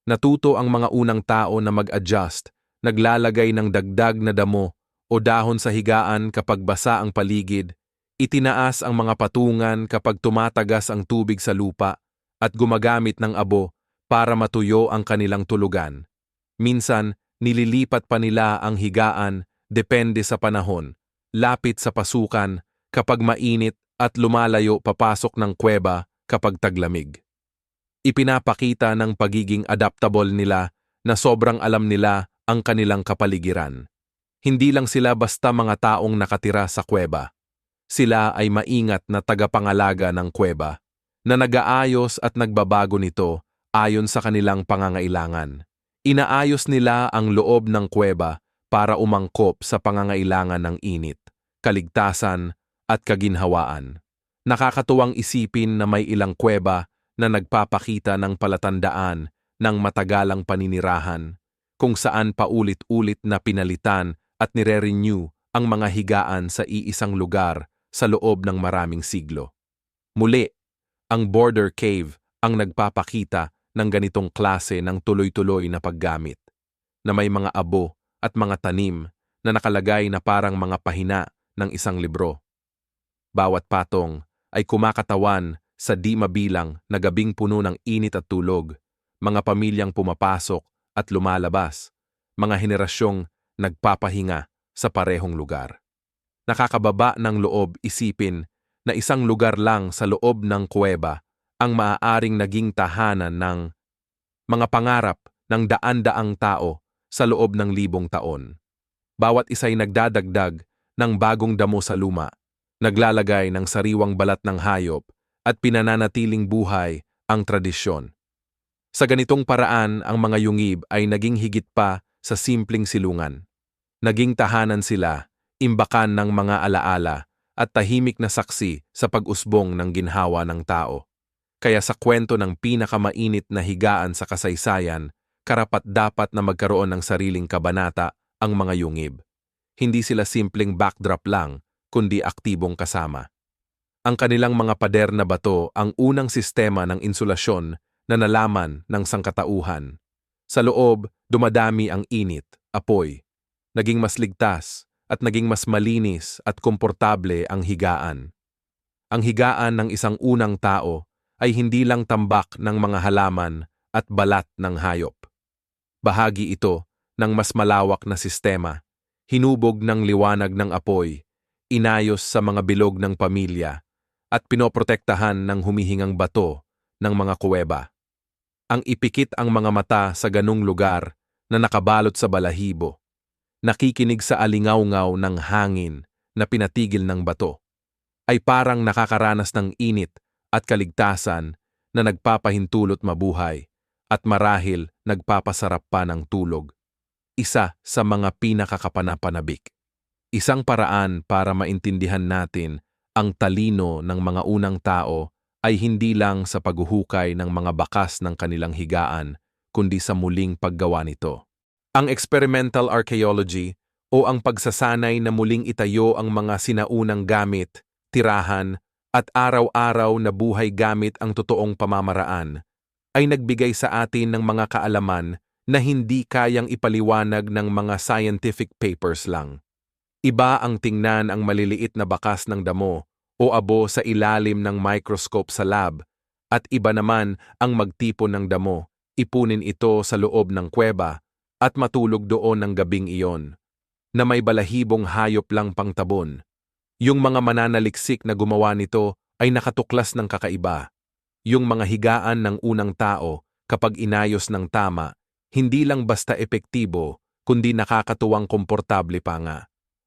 Speaker 1: Natuto ang mga unang tao na mag-adjust, naglalagay ng dagdag na damo o dahon sa higaan kapag basa ang paligid, itinaas ang mga patungan kapag tumatagas ang tubig sa lupa, at gumagamit ng abo para matuyo ang kanilang tulugan. Minsan, nililipat pa nila ang higaan depende sa panahon, lapit sa pasukan kapag mainit at lumalayo papasok ng kuweba kapag taglamig. Ipinapakita ng pagiging adaptable nila na sobrang alam nila ang kanilang kapaligiran. Hindi lang sila basta mga taong nakatira sa kuweba. Sila ay maingat na tagapangalaga ng kuweba, na nag-aayos at nagbabago nito ayon sa kanilang pangangailangan. Inaayos nila ang loob ng kuweba para umangkop sa pangangailangan ng init, kaligtasan, at kaginhawaan. Nakakatuwang isipin na may ilang kuweba na nagpapakita ng palatandaan ng matagalang paninirahan, kung saan paulit-ulit na pinalitan at nire-renew ang mga higaan sa iisang lugar sa loob ng maraming siglo. Muli, ang Border Cave ang nagpapakita ng ganitong klase ng tuloy-tuloy na paggamit, na may mga abo at mga tanim na nakalagay na parang mga pahina ng isang libro. Bawat patong ay kumakatawan sa di mabilang na gabing puno ng init at tulog, mga pamilyang pumapasok at lumalabas, mga henerasyong nagpapahinga sa parehong lugar. Nakakababa ng loob isipin na isang lugar lang sa loob ng kuweba ang maaaring naging tahanan ng mga pangarap ng daan-daang tao sa loob ng 1,000 taon. Bawat isa'y nagdadagdag ng bagong damo sa luma, naglalagay ng sariwang balat ng hayop at pinananatiling buhay ang tradisyon. Sa ganitong paraan, ang mga yungib ay naging higit pa sa simpleng silungan. Naging tahanan sila, imbakan ng mga alaala at tahimik na saksi sa pag-usbong ng ginhawa ng tao. Kaya sa kwento ng pinakamainit na higaan sa kasaysayan, karapat-dapat na magkaroon ng sariling kabanata ang mga yungib. Hindi sila simpleng backdrop lang, kundi aktibong kasama. Ang kanilang mga pader na bato ang unang sistema ng insulasyon na nalaman ng sangkatauhan. Sa loob, dumadami ang init, apoy. Naging mas ligtas at naging mas malinis at komportable ang higaan. Ang higaan ng isang unang tao ay hindi lang tambak ng mga halaman at balat ng hayop. Bahagi ito ng mas malawak na sistema, hinubog ng liwanag ng apoy, inayos sa mga bilog ng pamilya, at pinoprotektahan ng humihingang bato ng mga kuweba. Ang ipikit ang mga mata sa ganung lugar na nakabalot sa balahibo, nakikinig sa alingaw-ngaw ng hangin na pinatigil ng bato, ay parang nakakaranas ng init at kaligtasan na nagpapahintulot mabuhay at marahil nagpapasarap pa ng tulog. Isa sa mga pinakakapanapanabik. Isang paraan para maintindihan natin ang talino ng mga unang tao ay hindi lang sa paghuhukay ng mga bakas ng kanilang higaan, kundi sa muling paggawa nito. Ang experimental archaeology o ang pagsasanay na muling itayo ang mga sinaunang gamit, tirahan, at araw-araw na buhay gamit ang totoong pamamaraan, ay nagbigay sa atin ng mga kaalaman na hindi kayang ipaliwanag ng mga scientific papers lang. Iba ang tingnan ang maliliit na bakas ng damo o abo sa ilalim ng microscope sa lab, at iba naman ang magtipon ng damo, ipunin ito sa loob ng kuweba, at matulog doon ng gabing iyon, na may balahibong hayop lang pangtabon. Yung mga mananaliksik na gumawa nito ay nakatuklas ng kakaiba. Yung mga higaan ng unang tao, kapag inayos ng tama, hindi lang basta epektibo, kundi nakakatuwang komportable pa nga.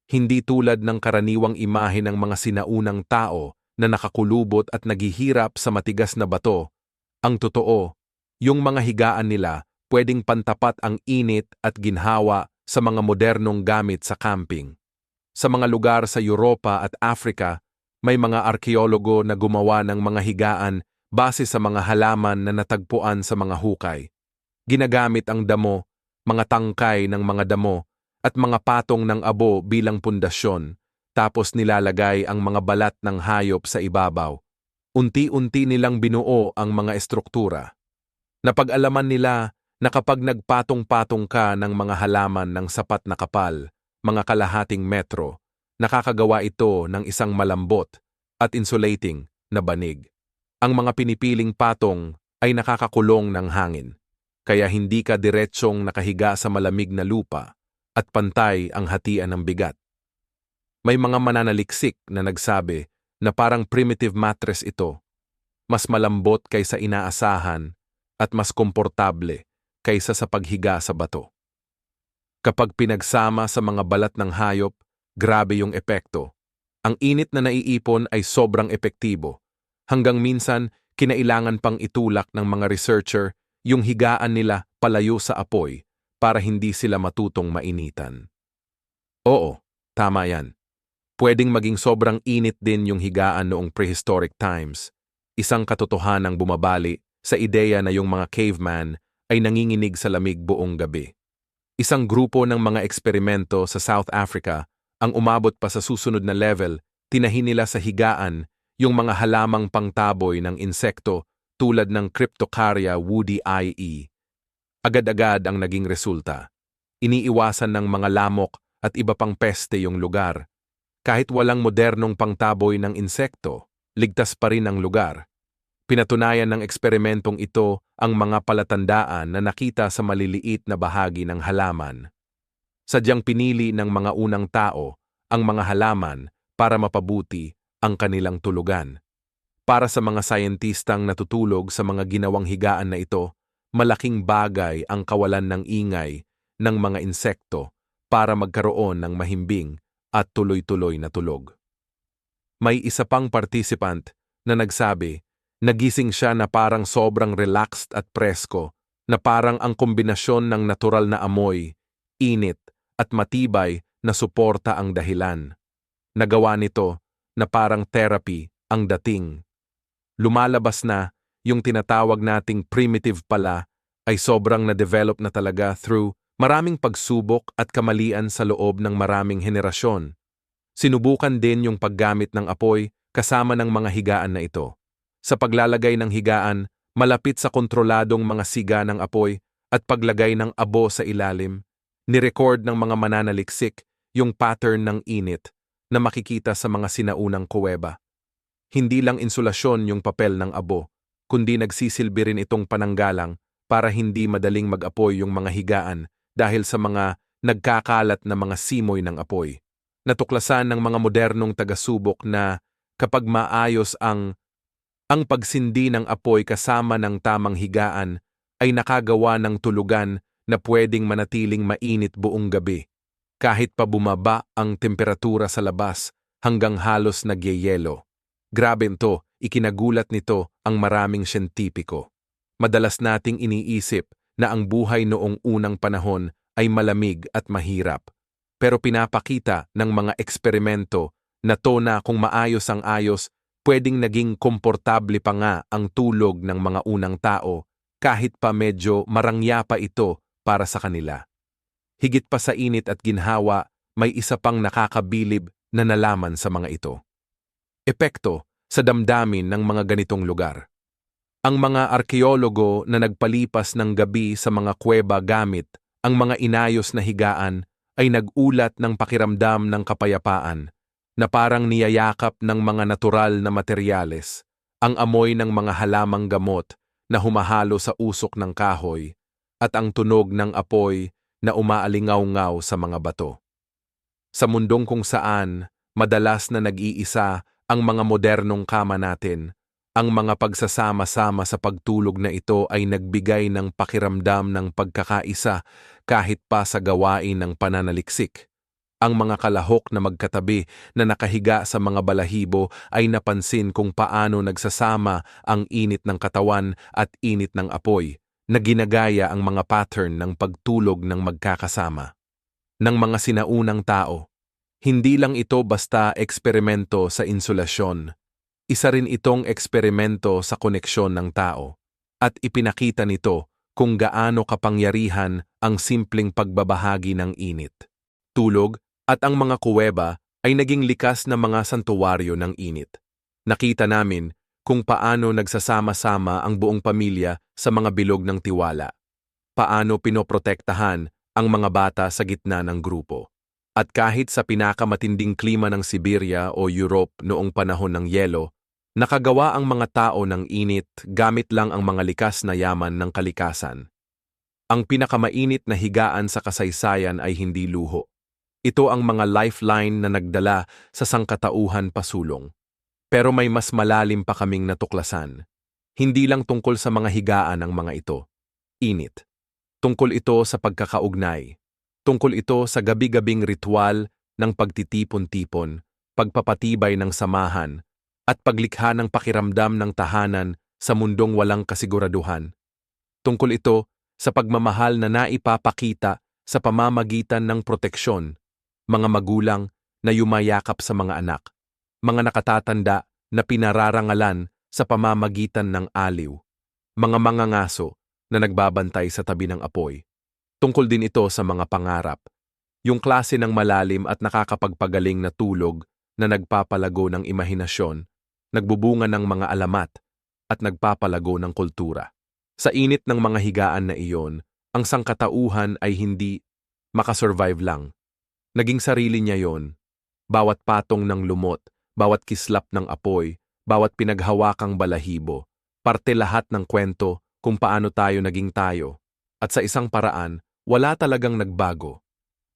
Speaker 1: Hindi tulad ng karaniwang imahe ng mga sinaunang tao na nakakulubot at naghihirap sa matigas na bato. Ang totoo, yung mga higaan nila pwedeng pantapat ang init at ginhawa sa mga modernong gamit sa camping. Sa mga lugar sa Europa at Africa, may mga arkeologo na gumawa ng mga higaan base sa mga halaman na natagpuan sa mga hukay. Ginagamit ang damo, mga tangkay ng mga damo, at mga patong ng abo bilang pundasyon, tapos nilalagay ang mga balat ng hayop sa ibabaw. Unti-unti nilang binuo ang mga estruktura. Napag-alaman nila na kapag nagpatong-patong ka ng mga halaman ng sapat na kapal, mga kalahating metro, nakakagawa ito ng isang malambot at insulating na banig. Ang mga pinipiling patong ay nakakakulong ng hangin, kaya hindi ka diretsyong nakahiga sa malamig na lupa at pantay ang hatian ng bigat. May mga mananaliksik na nagsabi na parang primitive mattress ito, mas malambot kaysa inaasahan at mas komportable kaysa sa paghiga sa bato. Kapag pinagsama sa mga balat ng hayop, grabe yung epekto. Ang init na naiipon ay sobrang epektibo. Hanggang minsan, kinailangan pang itulak ng mga researcher yung higaan nila palayo sa apoy para hindi sila matutong mainitan. Oo, tama yan. Pwedeng maging sobrang init din yung higaan noong prehistoric times. Isang katotohanang bumabali sa ideya na yung mga caveman ay nanginginig sa lamig buong gabi. Isang grupo ng mga eksperimento sa South Africa ang umabot pa sa susunod na level, tinahin nila sa higaan yung mga halamang pangtaboy ng insekto tulad ng Cryptocarya woodii. Agad-agad ang naging resulta. Iniiwasan ng mga lamok at iba pang peste yung lugar. Kahit walang modernong pangtaboy ng insekto, ligtas pa rin ang lugar. Pinatunayan ng eksperimentong ito ang mga palatandaan na nakita sa maliliit na bahagi ng halaman. Sadyang pinili ng mga unang tao ang mga halaman para mapabuti ang kanilang tulugan. Para sa mga sayentistang natutulog sa mga ginawang higaan na ito, malaking bagay ang kawalan ng ingay ng mga insekto para magkaroon ng mahimbing at tuloy-tuloy na tulog. May isa pang participant na nagsabi, nagising siya na parang sobrang relaxed at presko, na parang ang kombinasyon ng natural na amoy, init, at matibay na suporta ang dahilan. Nagawa nito na parang therapy ang dating. Lumalabas na yung tinatawag nating primitive pala ay sobrang na-develop na talaga through maraming pagsubok at kamalian sa loob ng maraming henerasyon. Sinubukan din yung paggamit ng apoy kasama ng mga higaan na ito. Sa paglalagay ng higaan, malapit sa kontroladong mga siga ng apoy at paglagay ng abo sa ilalim, nirecord ng mga mananaliksik yung pattern ng init na makikita sa mga sinaunang kuweba. Hindi lang insulasyon yung papel ng abo, kundi nagsisilbi rin itong pananggalang para hindi madaling mag-apoy yung mga higaan dahil sa mga nagkakalat na mga simoy ng apoy. Natuklasan ng mga modernong tagasubok na kapag maayos ang pagsindi ng apoy kasama ng tamang higaan, ay nakagawa ng tulugan na pwedeng manatiling mainit buong gabi, kahit pa bumaba ang temperatura sa labas hanggang halos nagyeyelo. Grabe ito, ikinagulat nito ang maraming siyentipiko. Madalas nating iniisip na ang buhay noong unang panahon ay malamig at mahirap. Pero pinapakita ng mga eksperimento na to na kung maayos ang ayos, pwedeng naging komportable pa nga ang tulog ng mga unang tao kahit pa medyo marangya pa ito para sa kanila. Higit pa sa init at ginhawa, may isa pang nakakabilib na nalaman sa mga ito. Epekto sa damdamin ng mga ganitong lugar. Ang mga arkeologo na nagpalipas ng gabi sa mga kuweba gamit ang mga inayos na higaan ay nag-ulat ng pakiramdam ng kapayapaan na parang niyayakap ng mga natural na materyales, ang amoy ng mga halamang gamot na humahalo sa usok ng kahoy at ang tunog ng apoy na umaalingaw-ngaw sa mga bato. Sa mundong kung saan madalas na nag-iisa ang mga modernong kama natin, ang mga pagsasama-sama sa pagtulog na ito ay nagbigay ng pakiramdam ng pagkakaisa kahit pa sa gawain ng pananaliksik. Ang mga kalahok na magkatabi na nakahiga sa mga balahibo ay napansin kung paano nagsasama ang init ng katawan at init ng apoy, na ginagaya ang mga pattern ng pagtulog ng magkakasama. Ng mga sinaunang tao, hindi lang ito basta eksperimento sa insulasyon. Isa rin itong eksperimento sa koneksyon ng tao, at ipinakita nito kung gaano kapangyarihan ang simpleng pagbabahagi ng init, tulog, at ang mga kuweba ay naging likas na mga santuwaryo ng init. Nakita namin kung paano nagsasama-sama ang buong pamilya sa mga bilog ng tiwala, paano pinoprotektahan ang mga bata sa gitna ng grupo. At kahit sa pinakamatinding klima ng Siberia o Europe noong panahon ng yelo, nakagawa ang mga tao ng init gamit lang ang mga likas na yaman ng kalikasan. Ang pinakamainit na higaan sa kasaysayan ay hindi luho. Ito ang mga lifeline na nagdala sa sangkatauhan pasulong. Pero may mas malalim pa kaming natuklasan. Hindi lang tungkol sa mga higaan ang mga ito. Init. Tungkol ito sa pagkakaugnay. Tungkol ito sa gabi-gabing ritual ng pagtitipon-tipon, pagpapatibay ng samahan, at paglikha ng pakiramdam ng tahanan sa mundong walang kasiguraduhan. Tungkol ito sa pagmamahal na naipapakita sa pamamagitan ng proteksyon, mga magulang na yumayakap sa mga anak, mga nakatatanda na pinararangalan sa pamamagitan ng aliw, mga mangangaso na nagbabantay sa tabi ng apoy. Tungkol din ito sa mga pangarap, yung klase ng malalim at nakakapagpagaling na tulog na nagpapalago ng imahinasyon, nagbubunga ng mga alamat, at nagpapalago ng kultura. Sa init ng mga higaan na iyon, ang sangkatauhan ay hindi makasurvive lang. Naging sarili niya yon. Bawat patong ng lumot, bawat kislap ng apoy, bawat pinaghawakang balahibo, parte lahat ng kwento kung paano tayo naging tayo. At sa isang paraan, wala talagang nagbago.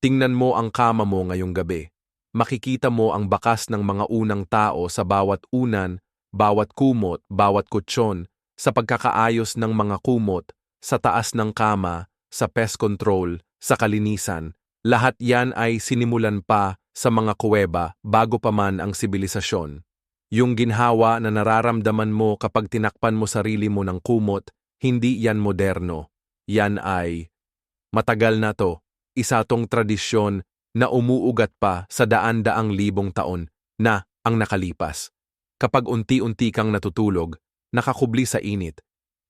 Speaker 1: Tingnan mo ang kama mo ngayong gabi. Makikita mo ang bakas ng mga unang tao sa bawat unan, bawat kumot, bawat kutsyon, sa pagkakaayos ng mga kumot, sa taas ng kama, sa pest control, sa kalinisan. Lahat yan ay sinimulan pa sa mga kuweba bago pa man ang sibilisasyon. Yung ginhawa na nararamdaman mo kapag tinakpan mo sarili mo ng kumot, hindi yan moderno. Yan ay matagal na to. Isa tong tradisyon na umuugat pa sa daan-daang libong taon na ang nakalipas. Kapag unti-unti kang natutulog, nakakubli sa init,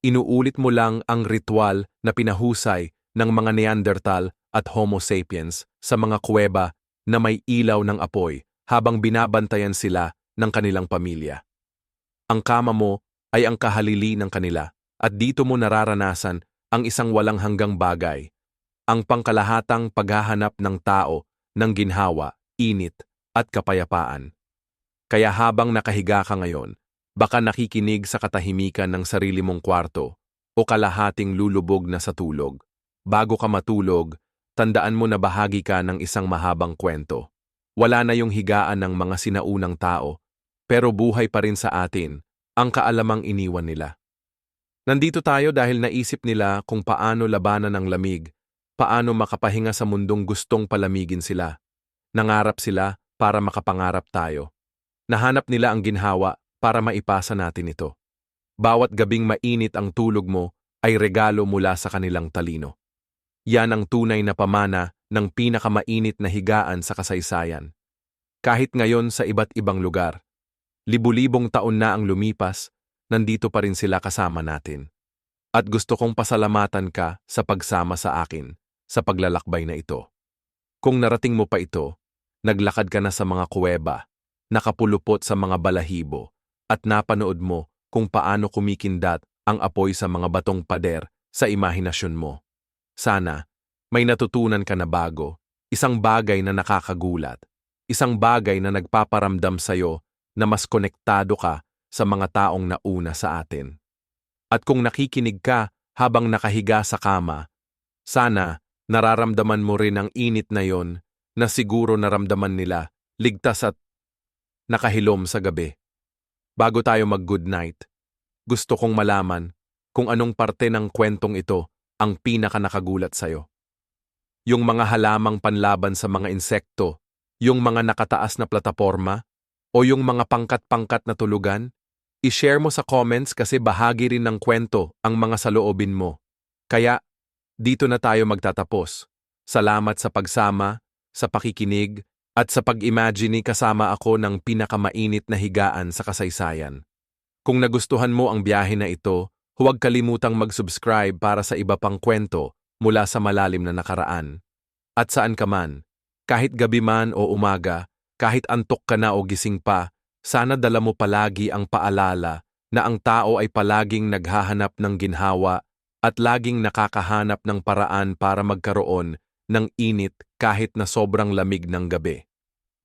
Speaker 1: inuulit mo lang ang ritual na pinahusay ng mga Neanderthal at Homo sapiens sa mga kuweba na may ilaw ng apoy habang binabantayan sila ng kanilang pamilya. Ang kama mo ay ang kahalili ng kanila at dito mo nararanasan ang isang walang hanggang bagay, ang pangkalahatang paghahanap ng tao ng ginhawa, init at kapayapaan. Kaya habang nakahiga ka ngayon, baka nakikinig sa katahimikan ng sarili mong kwarto o kalahating lulubog na sa tulog. Bago ka matulog, tandaan mo na bahagi ka ng isang mahabang kwento. Wala na yung higaan ng mga sinaunang tao, pero buhay pa rin sa atin ang kaalamang iniwan nila. Nandito tayo dahil naisip nila kung paano labanan ang lamig, paano makapahinga sa mundong gustong palamigin sila. Nangarap sila para makapangarap tayo. Nahanap nila ang ginhawa para maipasa natin ito. Bawat gabing mainit ang tulog mo ay regalo mula sa kanilang talino. Yan ang tunay na pamana ng pinakamainit na higaan sa kasaysayan. Kahit ngayon sa iba't ibang lugar, libu-libong taon na ang lumipas, nandito pa rin sila kasama natin. At gusto kong pasalamatan ka sa pagsama sa akin sa paglalakbay na ito. Kung narating mo pa ito, naglakad ka na sa mga kuweba, nakapulupot sa mga balahibo, at napanood mo kung paano kumikindat ang apoy sa mga batong pader sa imahinasyon mo. Sana, may natutunan ka na bago, isang bagay na nakakagulat, isang bagay na nagpaparamdam sa'yo na mas konektado ka sa mga taong nauna sa atin. At kung nakikinig ka habang nakahiga sa kama, sana nararamdaman mo rin ang init na yon na siguro naramdaman nila, ligtas at nakahilom sa gabi. Bago tayo mag-good night, gusto kong malaman kung anong parte ng kwentong ito ang pinaka-nakagulat sa'yo. Yung mga halamang panlaban sa mga insekto, yung mga nakataas na plataporma, o yung mga pangkat-pangkat na tulugan, i-share mo sa comments kasi bahagi rin ng kwento ang mga saloobin mo. Kaya, dito na tayo magtatapos. Salamat sa pagsama, sa pakikinig, at sa pag-imagine kasama ako ng pinakamainit na higaan sa kasaysayan. Kung nagustuhan mo ang biyahe na ito, huwag kalimutang mag-subscribe para sa iba pang kwento mula sa malalim na nakaraan. At saan ka man, kahit gabi man o umaga, kahit antok ka na o gising pa, sana dala mo palagi ang paalala na ang tao ay palaging naghahanap ng ginhawa at laging nakakahanap ng paraan para magkaroon ng init kahit na sobrang lamig ng gabi.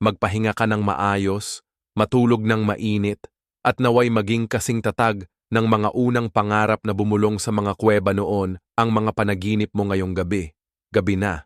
Speaker 1: Magpahinga ka ng maayos, matulog ng mainit, at naway maging kasing tatag ng mga unang pangarap na bumulong sa mga kuweba noon ang mga panaginip mo ngayong gabi. Gabi na.